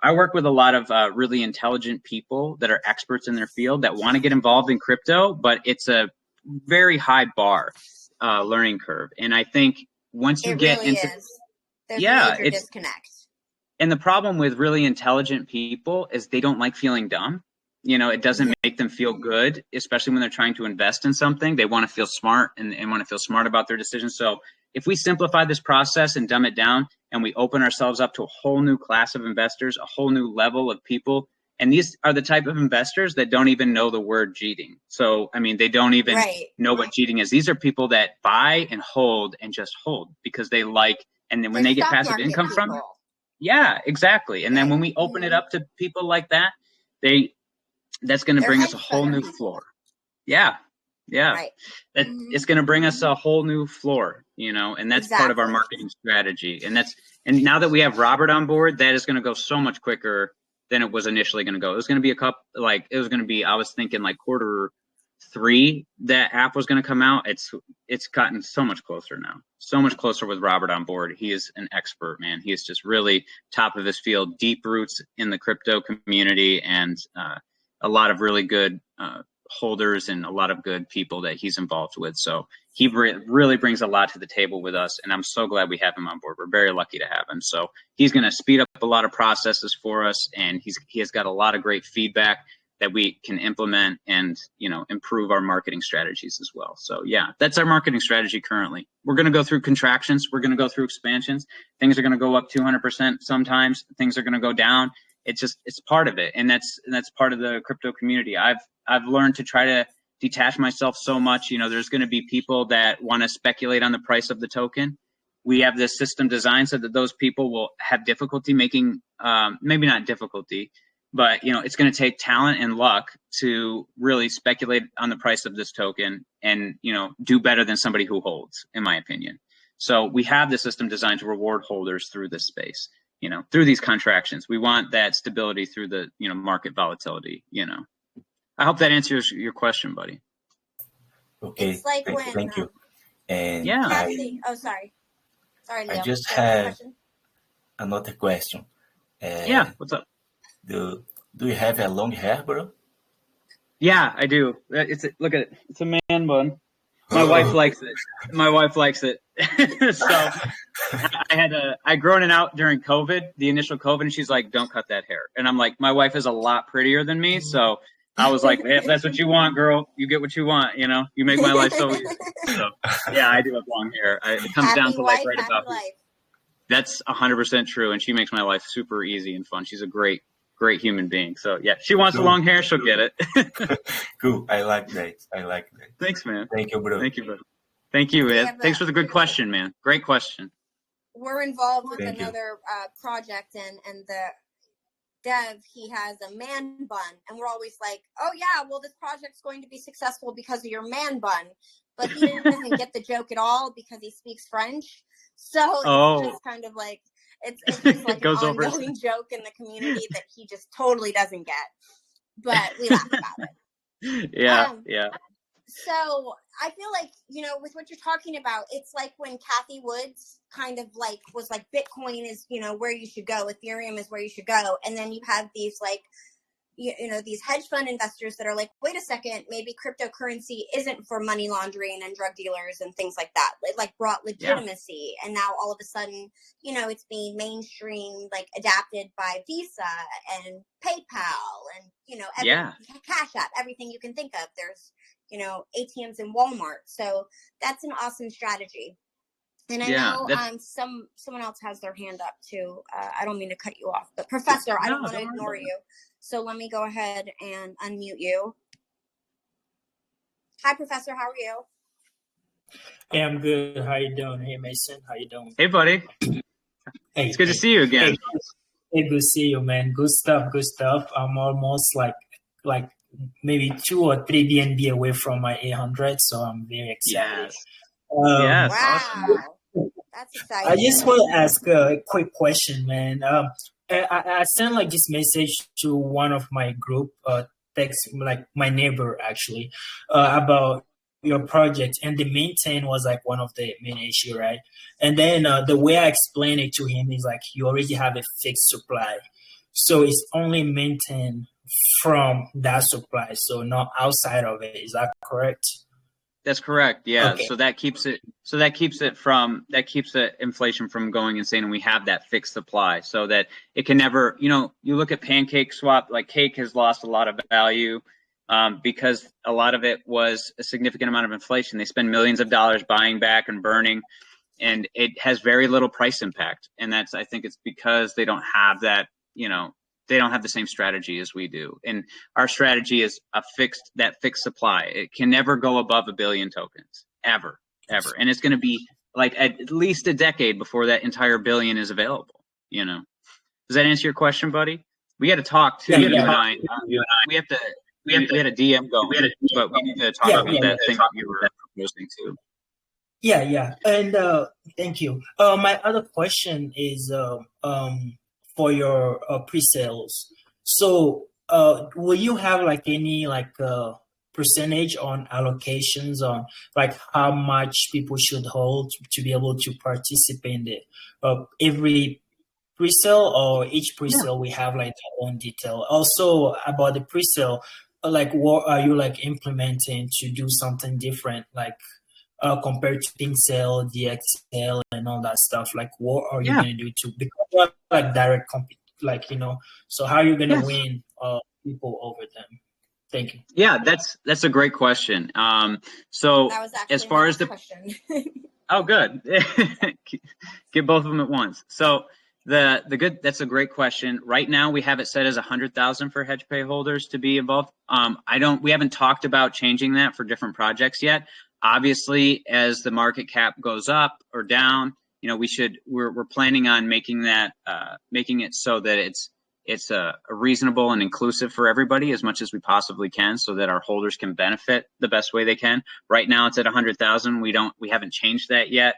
I work with a lot of really intelligent people that are experts in their field that want to get involved in crypto, but it's a very high bar learning curve. And I think once you get into there's a major disconnect. And the problem with really intelligent people is they don't like feeling dumb. It doesn't make them feel good, especially when they're trying to invest in something. They want to feel smart and want to feel smart about their decisions. So if we simplify this process and dumb it down, and we open ourselves up to a whole new class of investors, a whole new level of people, and these are the type of investors that don't even know the word cheating. So, they don't even know what cheating is. These are people that buy and hold and just hold because they like, and then when they get passive income from it. Yeah, exactly. And then when we open it up to people like that, that's going to bring us a whole new floor. Yeah. Right. It's going to bring us a whole new floor, and that's part of our marketing strategy. And now that we have Robert on board, that is going to go so much quicker than it was initially going to go. It was going to be I was thinking like Q3 that app was going to come out. It's gotten so much closer now. So much closer with Robert on board. He is an expert, man. He is just really top of his field, deep roots in the crypto community, and a lot of really good holders and a lot of good people that he's involved with. So he really brings a lot to the table with us, and I'm so glad we have him on board. We're very lucky to have him. So he's going to speed up a lot of processes for us, and he has got a lot of great feedback that we can implement and improve our marketing strategies as well. So yeah, that's our marketing strategy currently. We're going to go through contractions. We're going to go through expansions. Things are going to go up 200% sometimes. Things are going to go down. It's part of it, and that's part of the crypto community. I've learned to try to detach myself so much. There's going to be people that want to speculate on the price of the token. We have this system designed so that those people will have difficulty making, maybe not difficulty, but it's going to take talent and luck to really speculate on the price of this token and do better than somebody who holds, in my opinion. So we have the system designed to reward holders through this space. Through these contractions. We want that stability through the, market volatility, I hope that answers your question, buddy. Okay. It's like thank you. And yeah. Sorry, Leo. I just have another question. Yeah, what's up? Do you have a long hair, bro? Yeah, I do. Look at it. It's a man bun. My wife likes it. My wife likes it. So I grown it out during COVID, the initial COVID, and she's like, don't cut that hair. And I'm like, my wife is a lot prettier than me. So I was like, hey, if that's what you want, girl, you get what you want. You make my life so easy. So yeah, I do have long hair. It comes down to like right about life. That's 100% true. And she makes my life super easy and fun. She's a great human being. So yeah, she wants the long hair, she'll get it. Cool. I like that. Thanks, man. Thank you, bro. Thank you, bro. Thank you, man. Thanks for the good question, man. Great question. We're involved with another project, and the dev, he has a man bun, and we're always like, oh yeah, well, this project's going to be successful because of your man bun, but he doesn't get the joke at all because he speaks French. So it's just kind of like, It's just like It goes an over. ongoing joke in the community that he just totally doesn't get, but we laugh about it. Yeah. So I feel like, with what you're talking about, it's like when Kathy Woods kind of like was like, Bitcoin is, where you should go. Ethereum is where you should go. And then you have these like, these hedge fund investors that are like, wait a second, maybe cryptocurrency isn't for money laundering and drug dealers and things like that. It like brought legitimacy. And now all of a sudden, it's being mainstream, like adapted by Visa and PayPal and, Cash App, everything you can think of. There's, ATMs in Walmart. So that's an awesome strategy. And I know someone else has their hand up too. I don't mean to cut you off, but Professor, I don't want to ignore you. So let me go ahead and unmute you. Hi, Professor. How are you? Hey, I'm good. How you doing? Hey, Mason. How you doing? Hey, buddy. Hey, it's good to see you again. Hey, good to see you, man. Good stuff. Good stuff. I'm almost like maybe 2 or 3 BNB away from my 800, so I'm very excited. Yes. Wow. Awesome. That's exciting. I just want to ask a quick question, man. I sent like this message to one of my group, text, like my neighbor actually, about your project, and the maintain was like one of the main issue, right? And then the way I explained it to him is like, you already have a fixed supply, so it's only maintained from that supply, so not outside of it. Is that correct? That's correct. Yeah. Okay. So that keeps the inflation from going insane, and we have that fixed supply so that it can never, you look at Pancake Swap, like Cake has lost a lot of value because a lot of it was a significant amount of inflation. They spend millions of dollars buying back and burning, and it has very little price impact. And I think it's because they don't have that, they don't have the same strategy as we do. And our strategy is that fixed supply. It can never go above 1 billion tokens, ever. And it's going to be like at least a decade before that entire billion is available, Does that answer your question, buddy? We got to talk too, you and I. We had a DM go, but we need to talk about that thing you were proposing too. Yeah. And thank you. My other question is for your pre-sales. So will you have like any like percentage on allocations on like how much people should hold to be able to participate in the every pre-sale, or each pre-sale we have like our own detail? Also about the pre-sale, like what are you like implementing to do something different, like compared to pink sale, DXL, and all that stuff? Like, what are you going to do to become like direct so how are you going to win people over them? Thank you. Yeah, that's a great question. So that was actually as far as the question. Oh, good. Get both of them at once. So that's a great question. Right now we have it set as 100,000 for HedgePay holders to be involved. We haven't talked about changing that for different projects yet. Obviously, as the market cap goes up or down, we're planning on making it so that it's a reasonable and inclusive for everybody as much as we possibly can, so that our holders can benefit the best way they can. Right now it's at 100,000. We haven't changed that yet.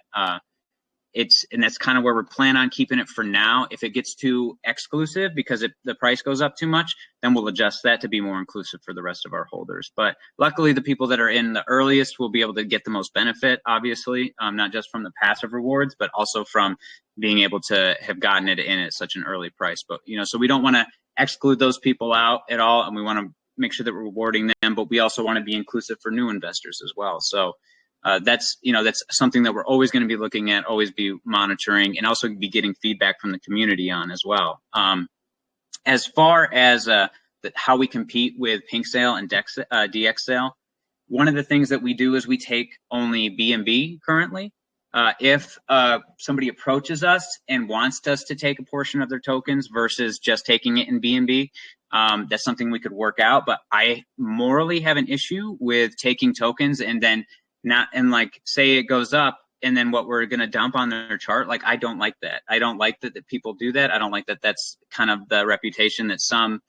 And that's kind of where we plan on keeping it for now. If it gets too exclusive because the price goes up too much, then we'll adjust that to be more inclusive for the rest of our holders. But luckily, the people that are in the earliest will be able to get the most benefit, obviously, not just from the passive rewards, but also from being able to have gotten it in at such an early price. But, so we don't want to exclude those people out at all, and we want to make sure that we're rewarding them, but we also want to be inclusive for new investors as well. So that's something that we're always going to be looking at, always be monitoring, and also be getting feedback from the community on as well. As far as how we compete with Pink Sale and DX Sale, one of the things that we do is we take only BNB currently. If somebody approaches us and wants us to take a portion of their tokens versus just taking it in BNB, that's something we could work out. But I morally have an issue with taking tokens and then say it goes up and then what we're going to dump on their chart. Like, I don't like that. I don't like that people do that. I don't like that that's kind of the reputation that some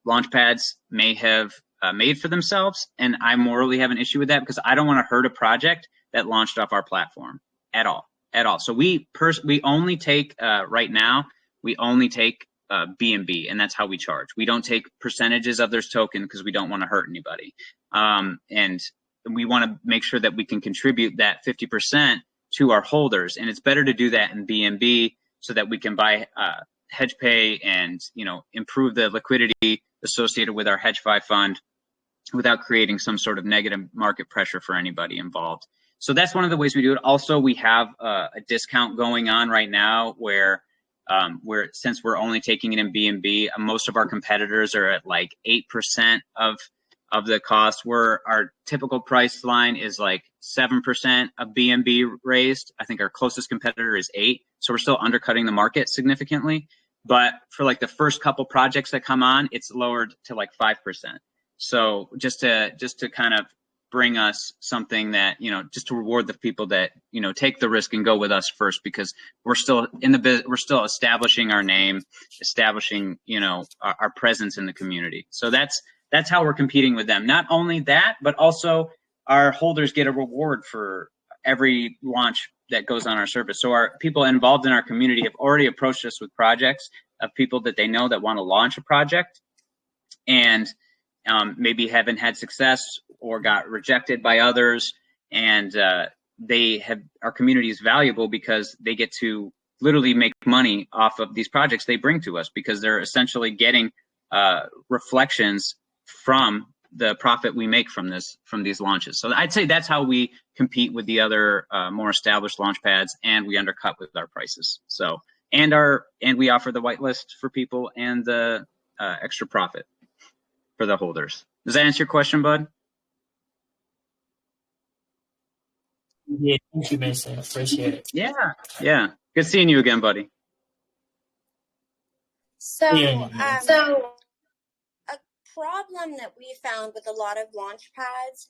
launch pads may have made for themselves. And I morally have an issue with that because I don't want to hurt a project that launched off our platform at all. at all. So we only take right now, we only take BNB, and that's how we charge. We don't take percentages of their token because we don't want to hurt anybody. And we want to make sure that we can contribute that 50% to our holders, and it's better to do that in BNB so that we can buy HedgePay and, you know, improve the liquidity associated with our HedgeFi fund without creating some sort of negative market pressure for anybody involved. So that's one of the ways we do it. Also, we have a discount going on right now where since we're only taking it in BNB, most of our competitors are at like 8% of the cost, where our typical price line is like 7% of BNB raised. I think our closest competitor is 8%. So we're still undercutting the market significantly. But for like the first couple projects that come on, it's lowered to like 5%. So just to kind of bring us something that, you know, just to reward the people that, you know, take the risk and go with us first, because we're still we're still establishing our name, establishing, you know, our presence in the community. So that's how we're competing with them. Not only that, but also our holders get a reward for every launch that goes on our service. So our people involved in our community have already approached us with projects of people that they know that want to launch a project and maybe haven't had success or got rejected by others. And our community is valuable because they get to literally make money off of these projects they bring to us, because they're essentially getting reflections from the profit we make from these launches. So I'd say that's how we compete with the other more established launch pads, and we undercut with our prices. So and we offer the whitelist for people and the extra profit for the holders. Does that answer your question, bud? Yeah, thank you, Mason. Appreciate it. Yeah. Good seeing you again, buddy. So, a problem that we found with a lot of launch pads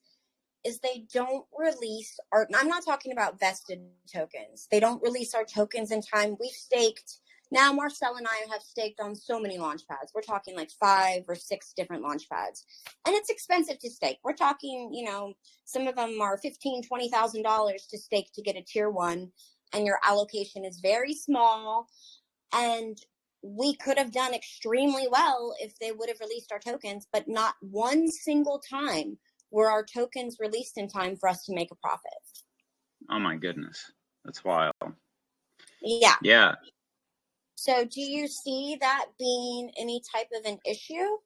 is they don't release I'm not talking about vested tokens. They don't release our tokens in time. We've staked. Now, Marcel and I have staked on so many launch pads. We're talking like 5 or 6 different launch pads. And it's expensive to stake. We're talking, you know, some of them are $15,000, $20,000 to stake to get a tier 1. And your allocation is very small. And we could have done extremely well if they would have released our tokens, but not one single time were our tokens released in time for us to make a profit. Oh my goodness. That's wild. Yeah. Yeah. So do you see that being any type of an issue?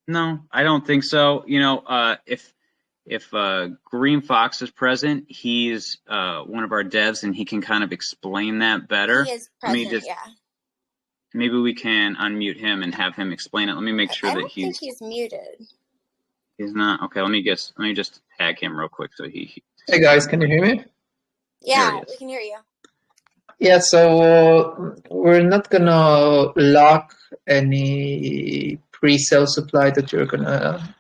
No, I don't think so. You know, if Green Fox is present, he's one of our devs, and he can kind of explain that better. He is present, yeah. Maybe we can unmute him and have him explain it. Let me make sure that I think he's muted. He's not. Okay, let me just tag him real quick so he. Hey guys, can you hear me? Yeah, we can hear you. Yeah, so we're not gonna lock any pre-sale supply that you're gonna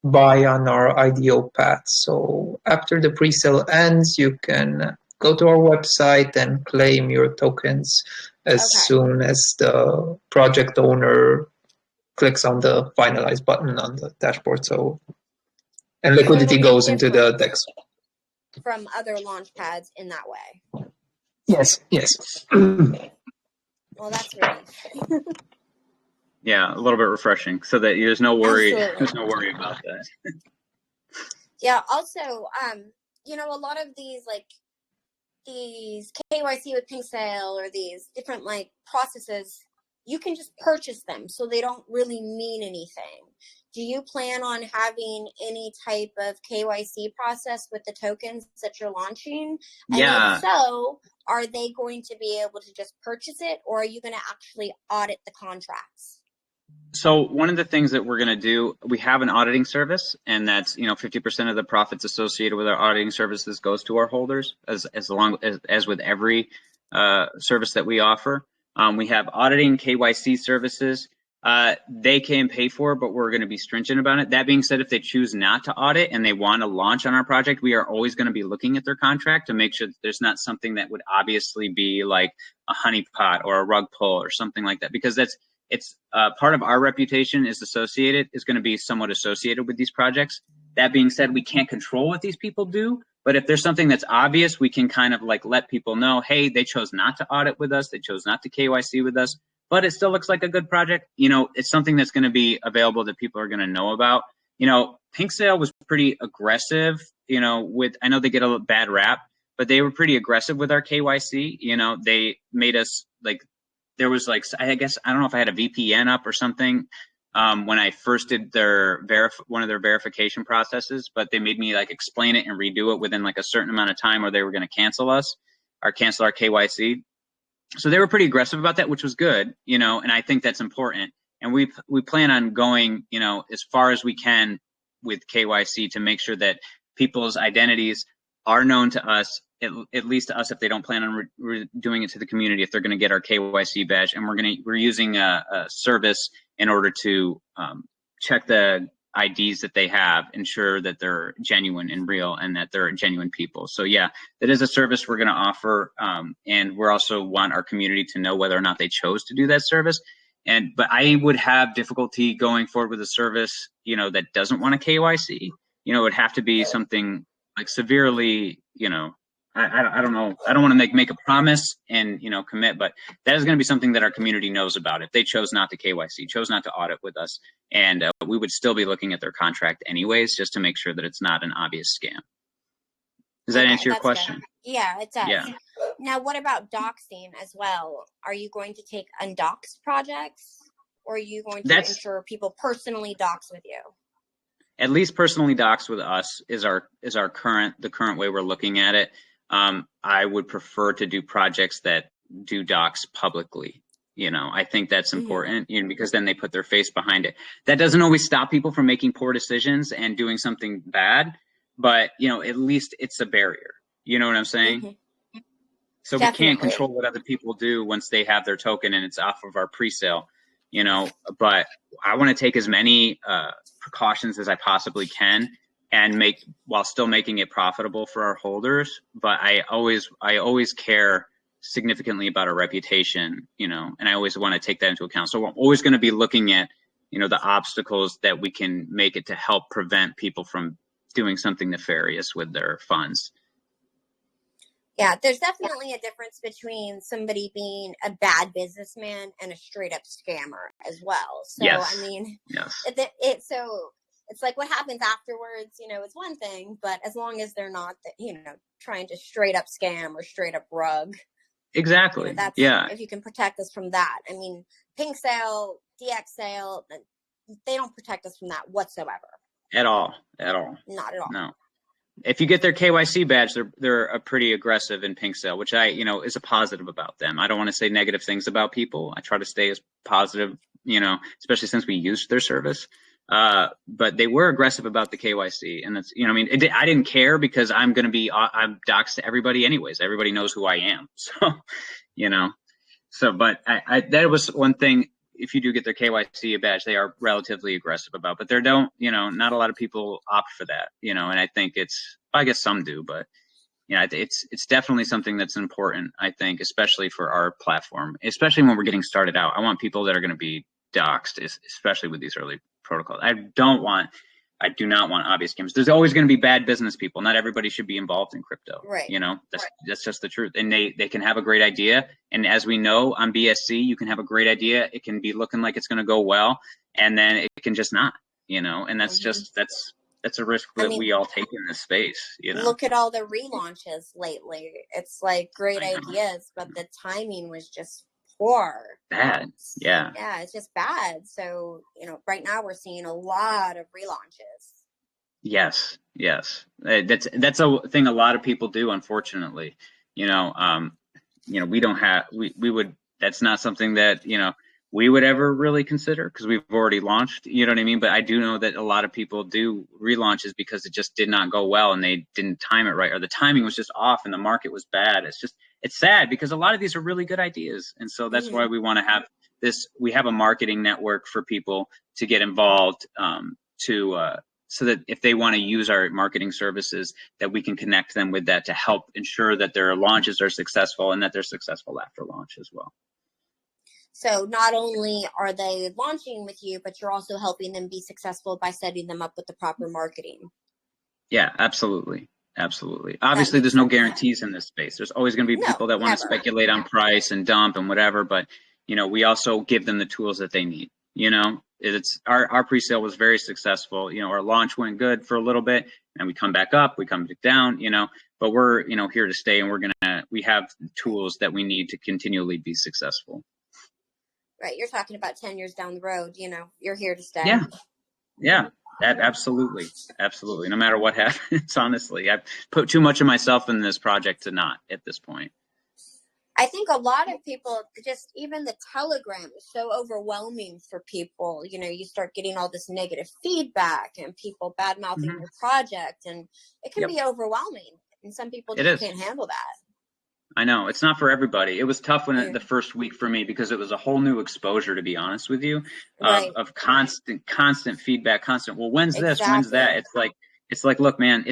buy on our IDO path. So after the pre-sale ends, you can go to our website and claim your tokens as soon as the project owner clicks on the finalize button on the dashboard. So, and liquidity goes into the DEX. From other launch pads in that way. Yes. Well, that's really yeah, a little bit refreshing, so that there's no worry. Absolutely. There's no worry about that. Yeah. Also, you know, a lot of these KYC with pink sale or these different like processes, you can just purchase them, so they don't really mean anything. Do you plan on having any type of KYC process with the tokens that you're launching? And if so, are they going to be able to just purchase it, or are you going to actually audit the contracts? So one of the things that we're going to do, we have an auditing service, and that's, you know, 50% of the profits associated with our auditing services goes to our holders, as with every service that we offer. We have auditing KYC services. They can pay for, but we're going to be stringent about it. That being said, if they choose not to audit and they want to launch on our project, we are always going to be looking at their contract to make sure that there's not something that would obviously be like a honeypot or a rug pull or something like that, because it's part of our reputation is going to be somewhat associated with these projects. That being said, we can't control what these people do, But if there's something that's obvious, we can kind of like let people know, hey, they chose not to audit with us, they chose not to KYC with us, but it still looks like a good project. It's something that's going to be available that people are going to know about. Pink Sale was pretty aggressive, I know they get a bad rap, but they were pretty aggressive with our KYC. They made us like, there was like, I guess, I don't know if I had a VPN up or something when I first did one of their verification processes, but they made me like explain it and redo it within like a certain amount of time, or they were going to cancel our KYC. So they were pretty aggressive about that, which was good, and I think that's important. And we plan on going, as far as we can with KYC to make sure that people's identities are known to us, at least to us, if they don't plan on doing it to the community, if they're going to get our KYC badge. And we're using a service in order to check the IDs that they have, ensure that they're genuine and real and that they're genuine people. So yeah, that is a service we're going to offer. And we also want our community to know whether or not they chose to do that service. But I would have difficulty going forward with a service, that doesn't want a KYC. It would have to be something like severely, I don't know. I don't want to make a promise and, commit, but that is going to be something that our community knows about. If they chose not to KYC, chose not to audit with us, and we would still be looking at their contract anyways, just to make sure that it's not an obvious scam. Does that answer your question? Good. Yeah, it does. Yeah. Now, what about doxing as well? Are you going to take undoxed projects, or are you going to ensure people personally dox with you? At least personally dox with us is the current way we're looking at it. I would prefer to do projects that do dox publicly. I think that's important, because then they put their face behind it. That doesn't always stop people from making poor decisions and doing something bad, but at least it's a barrier. You know what I'm saying? So Definitely. We can't control what other people do once they have their token and it's off of our pre-sale, but I want to take as many precautions as I possibly can and while still making it profitable for our holders. But I always care significantly about our reputation, and I always want to take that into account. So we're always going to be looking at, the obstacles that we can make it to help prevent people from doing something nefarious with their funds. Yeah, there's definitely a difference between somebody being a bad businessman and a straight up scammer as well. So, yes. I mean, yes. It's like what happens afterwards, it's one thing, but as long as they're not, trying to straight up scam or straight up rug. Exactly. If you can protect us from that. I mean, Pink Sale, DX Sale, they don't protect us from that whatsoever. At all. Not at all. No. If you get their KYC badge, they're pretty aggressive in Pink Sale, which is a positive about them. I don't want to say negative things about people. I try to stay as positive, especially since we used their service. But they were aggressive about the KYC, and that's, I didn't care because I'm doxed to everybody anyways. Everybody knows who I am. So, but that was one thing. If you do get their KYC badge, they are relatively aggressive about, but not a lot of people opt for that, and I think I guess some do, but it's definitely something that's important, I think, especially for our platform, especially when we're getting started out. I want people that are going to be doxed, especially with these early protocols. I do not want obvious scams. There's always going to be bad business people. Not everybody should be involved in crypto. Right. That's just the truth. And they can have a great idea. And as we know on BSC, you can have a great idea. It can be looking like it's going to go well, and then it can just not, and that's just, that's a risk that we all take in this space. Look at all the relaunches lately. It's like great ideas, but the timing was just poor. Bad. Yeah. Yeah, it's just bad. So, right now we're seeing a lot of relaunches. Yes. That's a thing a lot of people do, unfortunately. We don't have, we would, that's not something that, we would ever really consider because we've already launched, you know what I mean? But I do know that a lot of people do relaunches because it just did not go well and they didn't time it right, or the timing was just off and the market was bad. It's sad because a lot of these are really good ideas. And so that's why we want to have this, we have a marketing network for people to get involved, so that if they want to use our marketing services, that we can connect them with that to help ensure that their launches are successful and that they're successful after launch as well. So not only are they launching with you, but you're also helping them be successful by setting them up with the proper marketing. Yeah, absolutely. Absolutely. Obviously, there's no guarantees in this space. There's always going to be people that want to speculate on price and dump and whatever, but we also give them the tools that they need. It's our pre-sale was very successful. Our launch went good for a little bit, and we come back up, we come back down. But we're here to stay, and we have tools that we need to continually be successful. Right. You're talking about 10 years down the road. You're here to stay. Yeah. Absolutely. No matter what happens, honestly, I've put too much of myself in this project to not at this point. I think a lot of people, just even the Telegram is so overwhelming for people. You start getting all this negative feedback and people bad mouthing your project, and it can be overwhelming. And some people just can't handle that. I know it's not for everybody. It was tough when the first week for me, because it was a whole new exposure, to be honest with you, of constant feedback, well, when's this, when's that? It's like, look, man,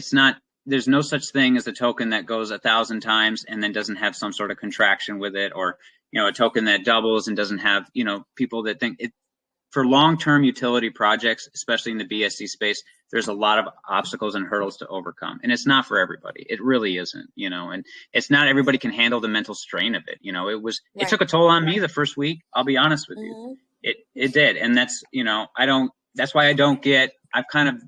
there's no such thing as a token that goes 1,000 times and then doesn't have some sort of contraction with it, or, a token that doubles and doesn't have, people that think it. For long-term utility projects, especially in the BSC space, there's a lot of obstacles and hurdles to overcome, and it's not for everybody. It really isn't, and it's not everybody can handle the mental strain of it. It took a toll on me the first week. I'll be honest with you, it did, and that's that's why I've kind of,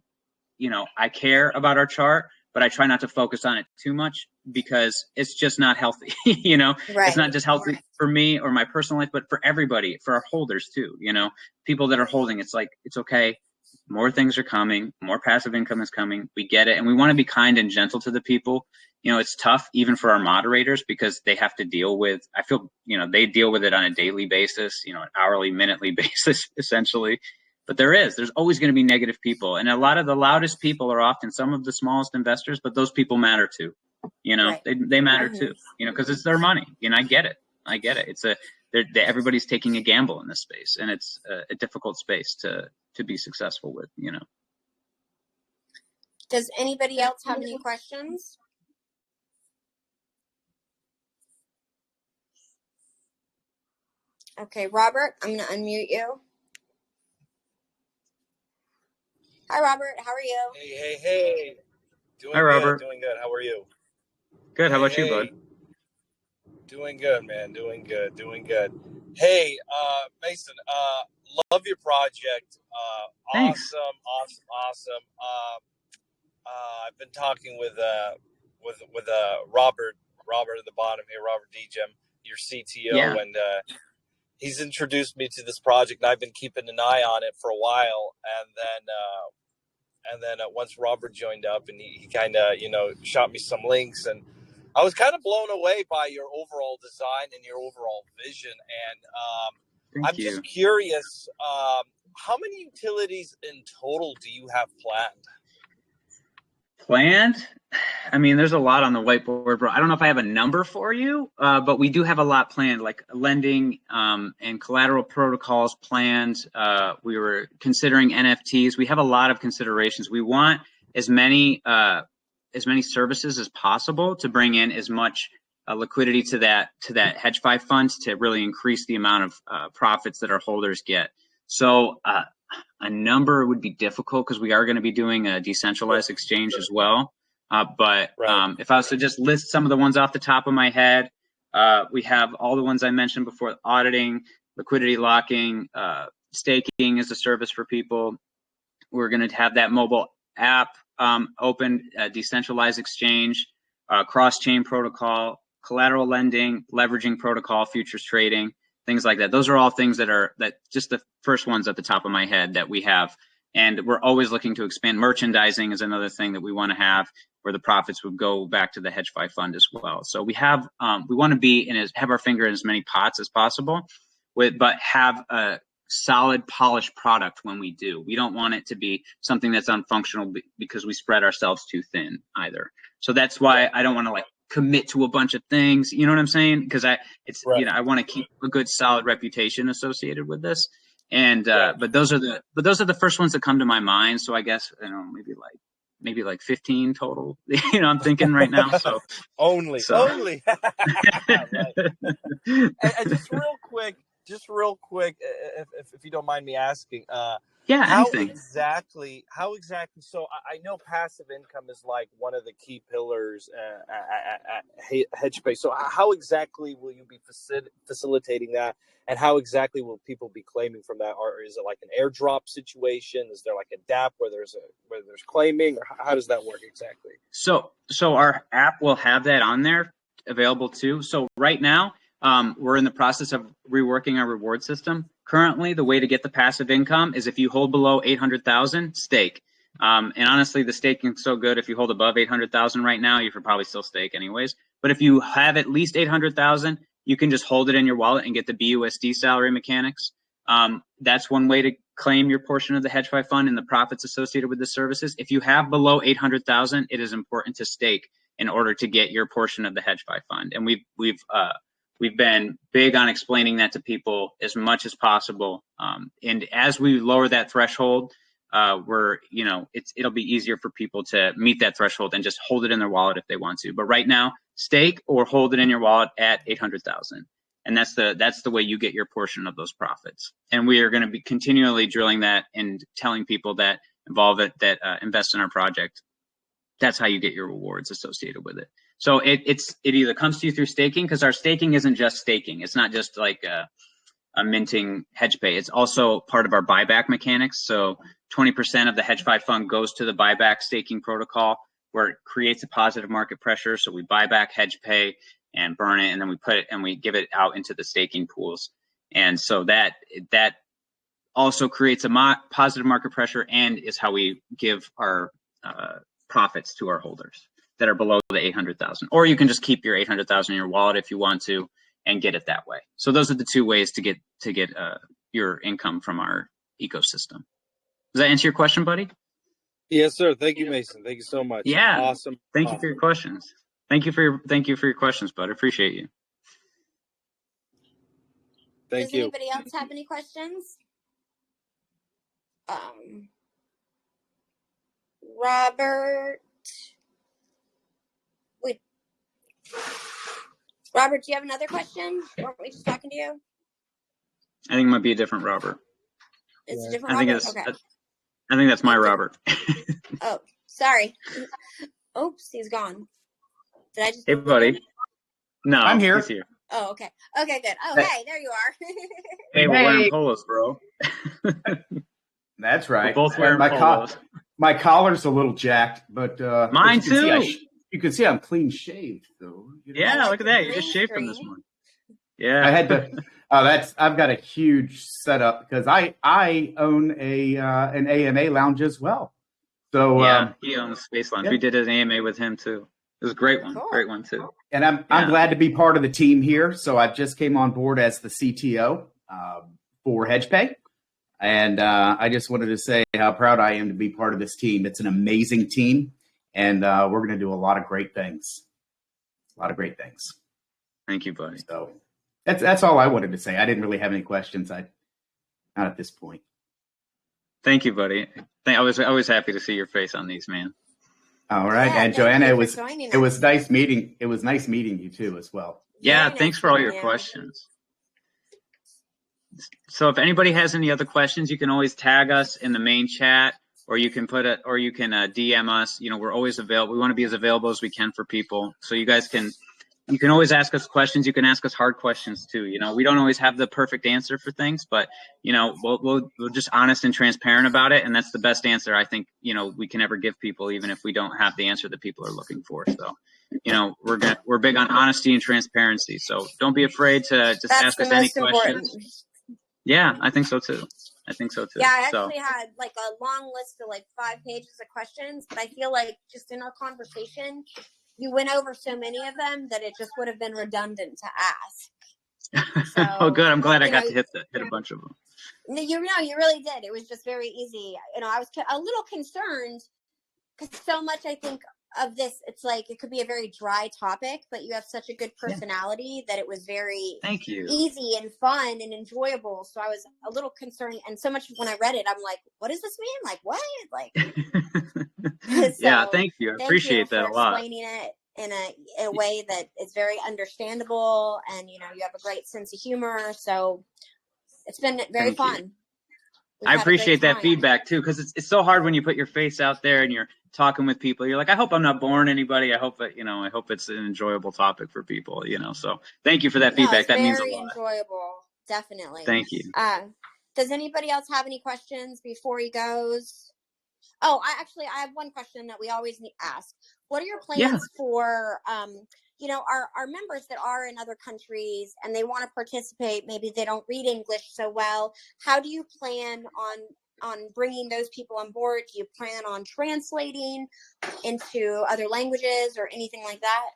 I care about our chart, but I try not to focus on it too much, because it's just not healthy. It's not just healthy for me or my personal life, but for everybody, for our holders too. People that are holding, it's like, it's okay. More things are coming. More passive income is coming. We get it. And we want to be kind and gentle to the people. It's tough even for our moderators, because they have to deal with, I feel, they deal with it on a daily basis, an hourly, minutely basis, essentially. But there's always going to be negative people. And a lot of the loudest people are often some of the smallest investors, but those people matter too. They matter too, because it's their money. I get it. It's everybody's taking a gamble in this space, and it's a difficult space to be successful with, Does anybody else have any questions? Okay, Robert, I'm going to unmute you. Hi, Robert. How are you? Hey. Hi, Robert. Doing good. How are you? Good. How about you, bud? Doing good, man. Doing good. Hey, Mason, love your project. Thanks. Awesome. I've been talking with Robert at the bottom here, Robert Djem, your CTO, and he's introduced me to this project, and I've been keeping an eye on it for a while. And then once Robert joined up, and he kind of, shot me some links, and I was kind of blown away by your overall design and your overall vision. And I'm just curious, how many utilities in total do you have planned? I mean, there's a lot on the whiteboard, bro. I don't know if I have a number for you, but we do have a lot planned, like lending and collateral protocols planned. We were considering NFTs. We have a lot of considerations. We want as many services as possible to bring in as much liquidity to that HedgePay fund to really increase the amount of profits that our holders get. So a number would be difficult, because we are going to be doing a decentralized exchange as well. But if I was to just list some of the ones off the top of my head, we have all the ones I mentioned before: auditing, liquidity locking, staking as a service for people. We're going to have that mobile app open, decentralized exchange, cross-chain protocol, collateral lending, leveraging protocol, futures trading, things like that. Those are all things that just the first ones at the top of my head that we have. And we're always looking to expand. Merchandising is another thing that we want to have, where the profits would go back to the HedgePay fund as well. So we want to be have our finger in as many pots as possible, but have a solid, polished product when we do. We don't want it to be something that's unfunctional because we spread ourselves too thin either. So that's why I don't want to commit to a bunch of things. You know what I'm saying? Because I want to keep a good, solid reputation associated with this. And but those are the first ones that come to my mind. So I guess maybe like 15 total. I'm thinking right now. So only. And just real quick, just real quick, if you don't mind me asking, yeah, how anything. exactly? So I know passive income is like one of the key pillars at HedgePay. So how exactly will you be facilitating that, and how exactly will people be claiming from that? Or is it like an airdrop situation? Is there like a DApp where there's claiming, or how does that work exactly? So our app will have that on there available too. So right now, we're in the process of reworking our reward system. Currently, the way to get the passive income is if you hold below 800,000, stake. And honestly, the staking is so good. If you hold above 800,000 right now, you could probably still stake anyways. But if you have at least 800,000, you can just hold it in your wallet and get the BUSD salary mechanics. That's one way to claim your portion of the HedgePay fund and the profits associated with the services. If you have below 800,000, it is important to stake in order to get your portion of the HedgePay fund. And we've been big on explaining that to people as much as possible. And as we lower that threshold, it'll be easier for people to meet that threshold and just hold it in their wallet if they want to. But right now, stake or hold it in your wallet at 800,000. And that's the way you get your portion of those profits. And we are going to be continually drilling that and telling people that invest in our project. That's how you get your rewards associated with it. So it either comes to you through staking, because our staking isn't just staking. It's not just like a minting HedgePay. It's also part of our buyback mechanics. So 20% of the HedgePay fund goes to the buyback staking protocol, where it creates a positive market pressure. So we buy back HedgePay and burn it, and then we put it and we give it out into the staking pools. And so that also creates a positive market pressure, and is how we give our profits to our holders that are below the 800,000. Or you can just keep your 800,000 in your wallet if you want to and get it that way. So those are the two ways to get your income from our ecosystem. Does that answer your question, buddy? Yes, sir. Thank you, Mason. Thank you so much. Yeah. Awesome. Thank you for your questions. Thank you for your questions, bud. I appreciate you. Does anybody else have any questions? Robert. Wait. Robert, do you have another question? Weren't we just talking to you? I think it might be a different Robert. It's a different Robert? Okay. I think that's my Robert. Oh, sorry. Oops, he's gone. Did I just... Hey, buddy. No, I'm here. He's here. Oh, okay. Okay, good. Oh, hey, there you are. Hey, we're wearing polos, bro. That's right. We're both wearing polos. My collar's a little jacked, but mine too. You can see I'm clean shaved, though. Yeah, look at that. You just shaved from this one. Yeah. I had to. I've got a huge setup because I own an AMA lounge as well. So yeah, he owns Space Lounge. Yeah. We did an AMA with him too. It was a great one. Cool. Great one too. And I'm glad to be part of the team here. So I just came on board as the CTO for HedgePay. And I just wanted to say how proud I am to be part of this team. It's an amazing team, and we're going to do a lot of great things. A lot of great things. Thank you, buddy. So that's all I wanted to say. I didn't really have any questions. Not at this point. Thank you, buddy. I was always happy to see your face on these, man. All right, yeah, and Joanna, it was nice meeting. It was nice meeting you too, as well. Yeah, thanks for all your questions. So if anybody has any other questions, you can always tag us in the main chat, or you can DM us. You know, we're always available. We want to be as available as we can for people. So you can always ask us questions. You can ask us hard questions too. You know, we don't always have the perfect answer for things, but you know, we're just honest and transparent about it, and that's the best answer I think, you know, we can ever give people, even if we don't have the answer that people are looking for. So, you know, we're big on honesty and transparency. So don't be afraid to just ask us any questions. Yeah, I think so too. Yeah, I actually had like a long list of like 5 pages of questions, but I feel like just in our conversation, you went over so many of them that it just would have been redundant to ask. So, oh, good. I'm glad I got to hit a bunch of them. No, you really did. It was just very easy. You know, I was a little concerned because so much, I think, of this, it's like it could be a very dry topic, but you have such a good personality that it was very easy and fun and enjoyable. So I was a little concerned, and so much when I read it, I'm like, what does this mean? Like, what? Like, so, yeah, thank you. I appreciate that a lot. Explaining it in a way that is very understandable, and you know, you have a great sense of humor. So It's been very fun. I appreciate that feedback too, because it's so hard when you put your face out there and you're talking with people. You're like, I hope I'm not boring anybody. I hope that, I hope it's an enjoyable topic for people, so thank you for that feedback. That means a lot. Very enjoyable. Definitely. Thank you. Does anybody else have any questions before he goes? Oh, I have one question that we always ask. What are your plans for, our members that are in other countries and they want to participate? Maybe they don't read English so well. How do you plan on bringing those people on board? Do you plan on translating into other languages or anything like that?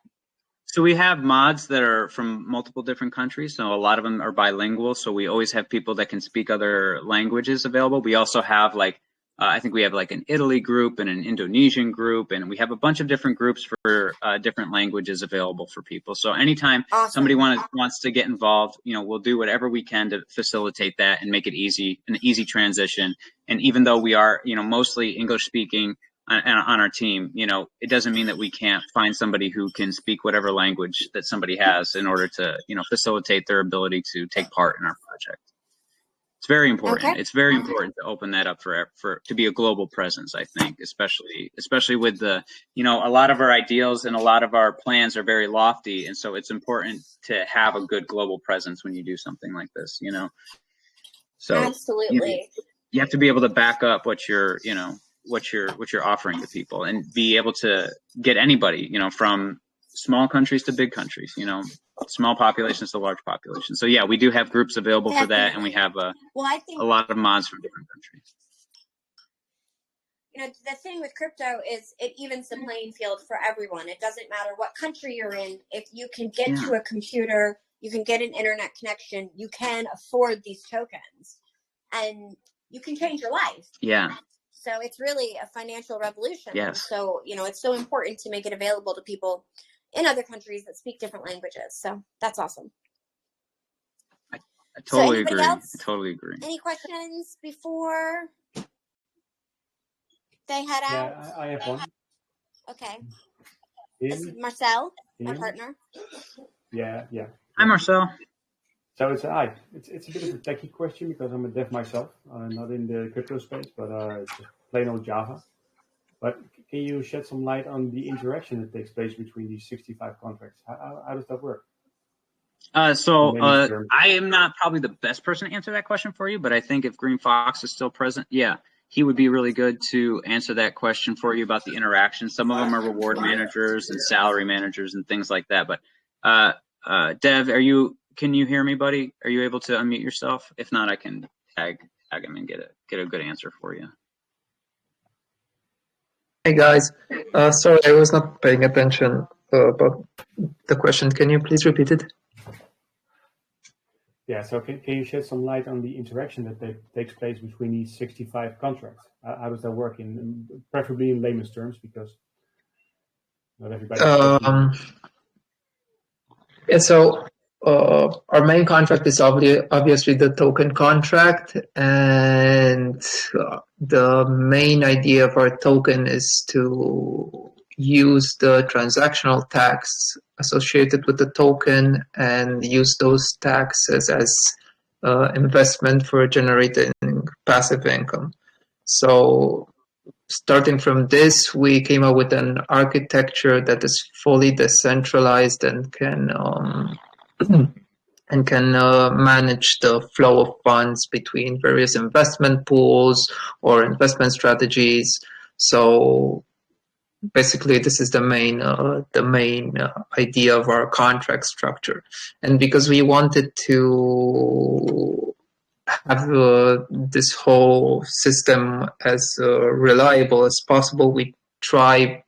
So we have mods that are from multiple different countries. So a lot of them are bilingual. So we always have people that can speak other languages available. We also have I think we have like an Italy group and an Indonesian group, and we have a bunch of different groups for different languages available for people. So anytime somebody wants to get involved, we'll do whatever we can to facilitate that and make it an easy transition. And even though we are, mostly English speaking on our team, it doesn't mean that we can't find somebody who can speak whatever language that somebody has in order to, facilitate their ability to take part in our project. It's very important. Okay. It's very important to open that up to be a global presence, I think, especially with a lot of our ideals and a lot of our plans are very lofty. And so it's important to have a good global presence when you do something like this, So absolutely. You have to be able to back up what you're offering to people and be able to get anybody, from small countries to big countries, small populations to large populations. So yeah, we do have groups available for that, and we have a lot of mods from different countries. The thing with crypto is it evens the playing field for everyone. It doesn't matter what country you're in. If you can get to a computer, you can get an internet connection, you can afford these tokens, and you can change your life. Yeah. So it's really a financial revolution. Yes. So, it's so important to make it available to people in other countries that speak different languages. So that's awesome. I totally agree. I totally agree. Any questions before they head out? Yeah, I have one. Okay. This is Marcel, my partner. Yeah. Hi, Marcel. So it's a bit of a techie question because I'm a dev myself. I'm not in the crypto space, but it's plain old Java. But can you shed some light on the interaction that takes place between these 65 contracts? How does that work? I am not probably the best person to answer that question for you, but I think if Green Fox is still present, he would be really good to answer that question for you about the interaction. Some of them are reward managers and salary managers and things like that. But Dev, can you hear me, buddy? Are you able to unmute yourself? If not, I can tag him and get a good answer for you. Hey guys, sorry, I was not paying attention about the question. Can you please repeat it? Yeah, so can you shed some light on the interaction that takes place between these 65 contracts? How does that work, preferably in layman's terms, because not everybody. So our main contract is obviously the token contract, and the main idea of our token is to use the transactional tax associated with the token and use those taxes as investment for generating passive income. So starting from this, we came up with an architecture that is fully decentralized and can manage the flow of funds between various investment pools or investment strategies. So basically, this is the main idea of our contract structure. And because we wanted to have this whole system as reliable as possible, we tried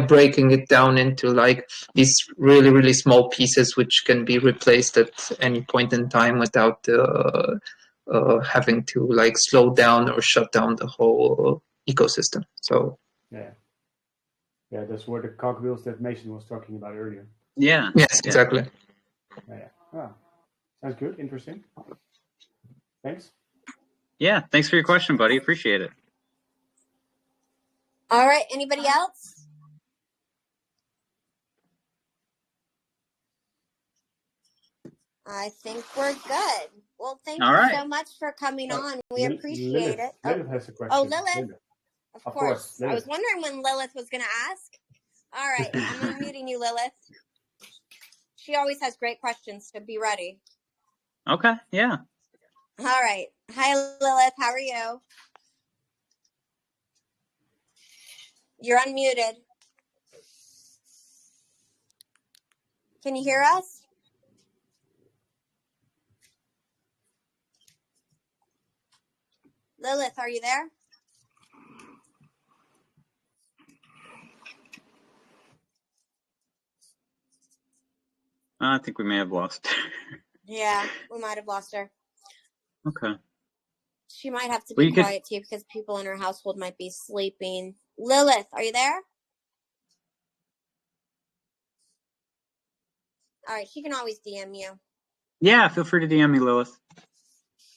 breaking it down into like these really, really small pieces which can be replaced at any point in time without having to like slow down or shut down the whole ecosystem. So yeah, that's where the cogwheels that Mason was talking about earlier. Yeah. Yes, exactly. Yeah. Oh, sounds good. Interesting. Thanks. Yeah, thanks for your question, buddy. Appreciate it. All right. Anybody else? I think we're good. Well, thank you so much for coming on. We appreciate it. Lilith has a question. Oh, Lilith. Of course. Lilith. I was wondering when Lilith was going to ask. All right. I'm unmuting you, Lilith. She always has great questions, so be ready. Okay. Yeah. All right. Hi, Lilith. How are you? You're unmuted. Can you hear us? Lilith, are you there? I think we may have lost her. Yeah, we might have lost her. Okay. She might have to be quiet too because people in her household might be sleeping. Lilith, are you there? All right, she can always DM you. Yeah, feel free to DM me, Lilith.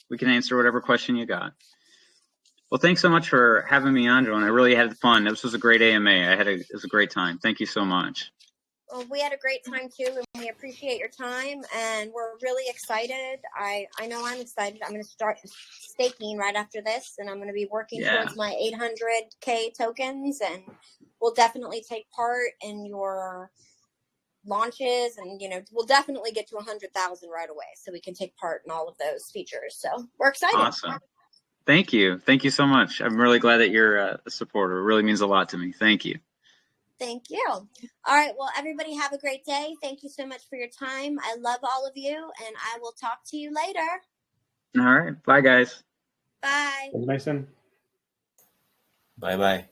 We can answer whatever question you got. Well, thanks so much for having me on, Joan. I really had fun. This was a great AMA. It was a great time. Thank you so much. Well, we had a great time too, and we appreciate your time, and we're really excited. I know I'm excited. I'm going to start staking right after this, and I'm going to be working towards my 800K tokens, and we'll definitely take part in your launches, and we'll definitely get to 100,000 right away, so we can take part in all of those features. So we're excited. Awesome. Thank you so much. I'm really glad that you're a supporter. It really means a lot to me. Thank you. Thank you. All right, well, everybody have a great day. Thank you so much for your time. I love all of you, and I will talk to you later. All right, bye guys. Bye. Mason. Bye bye.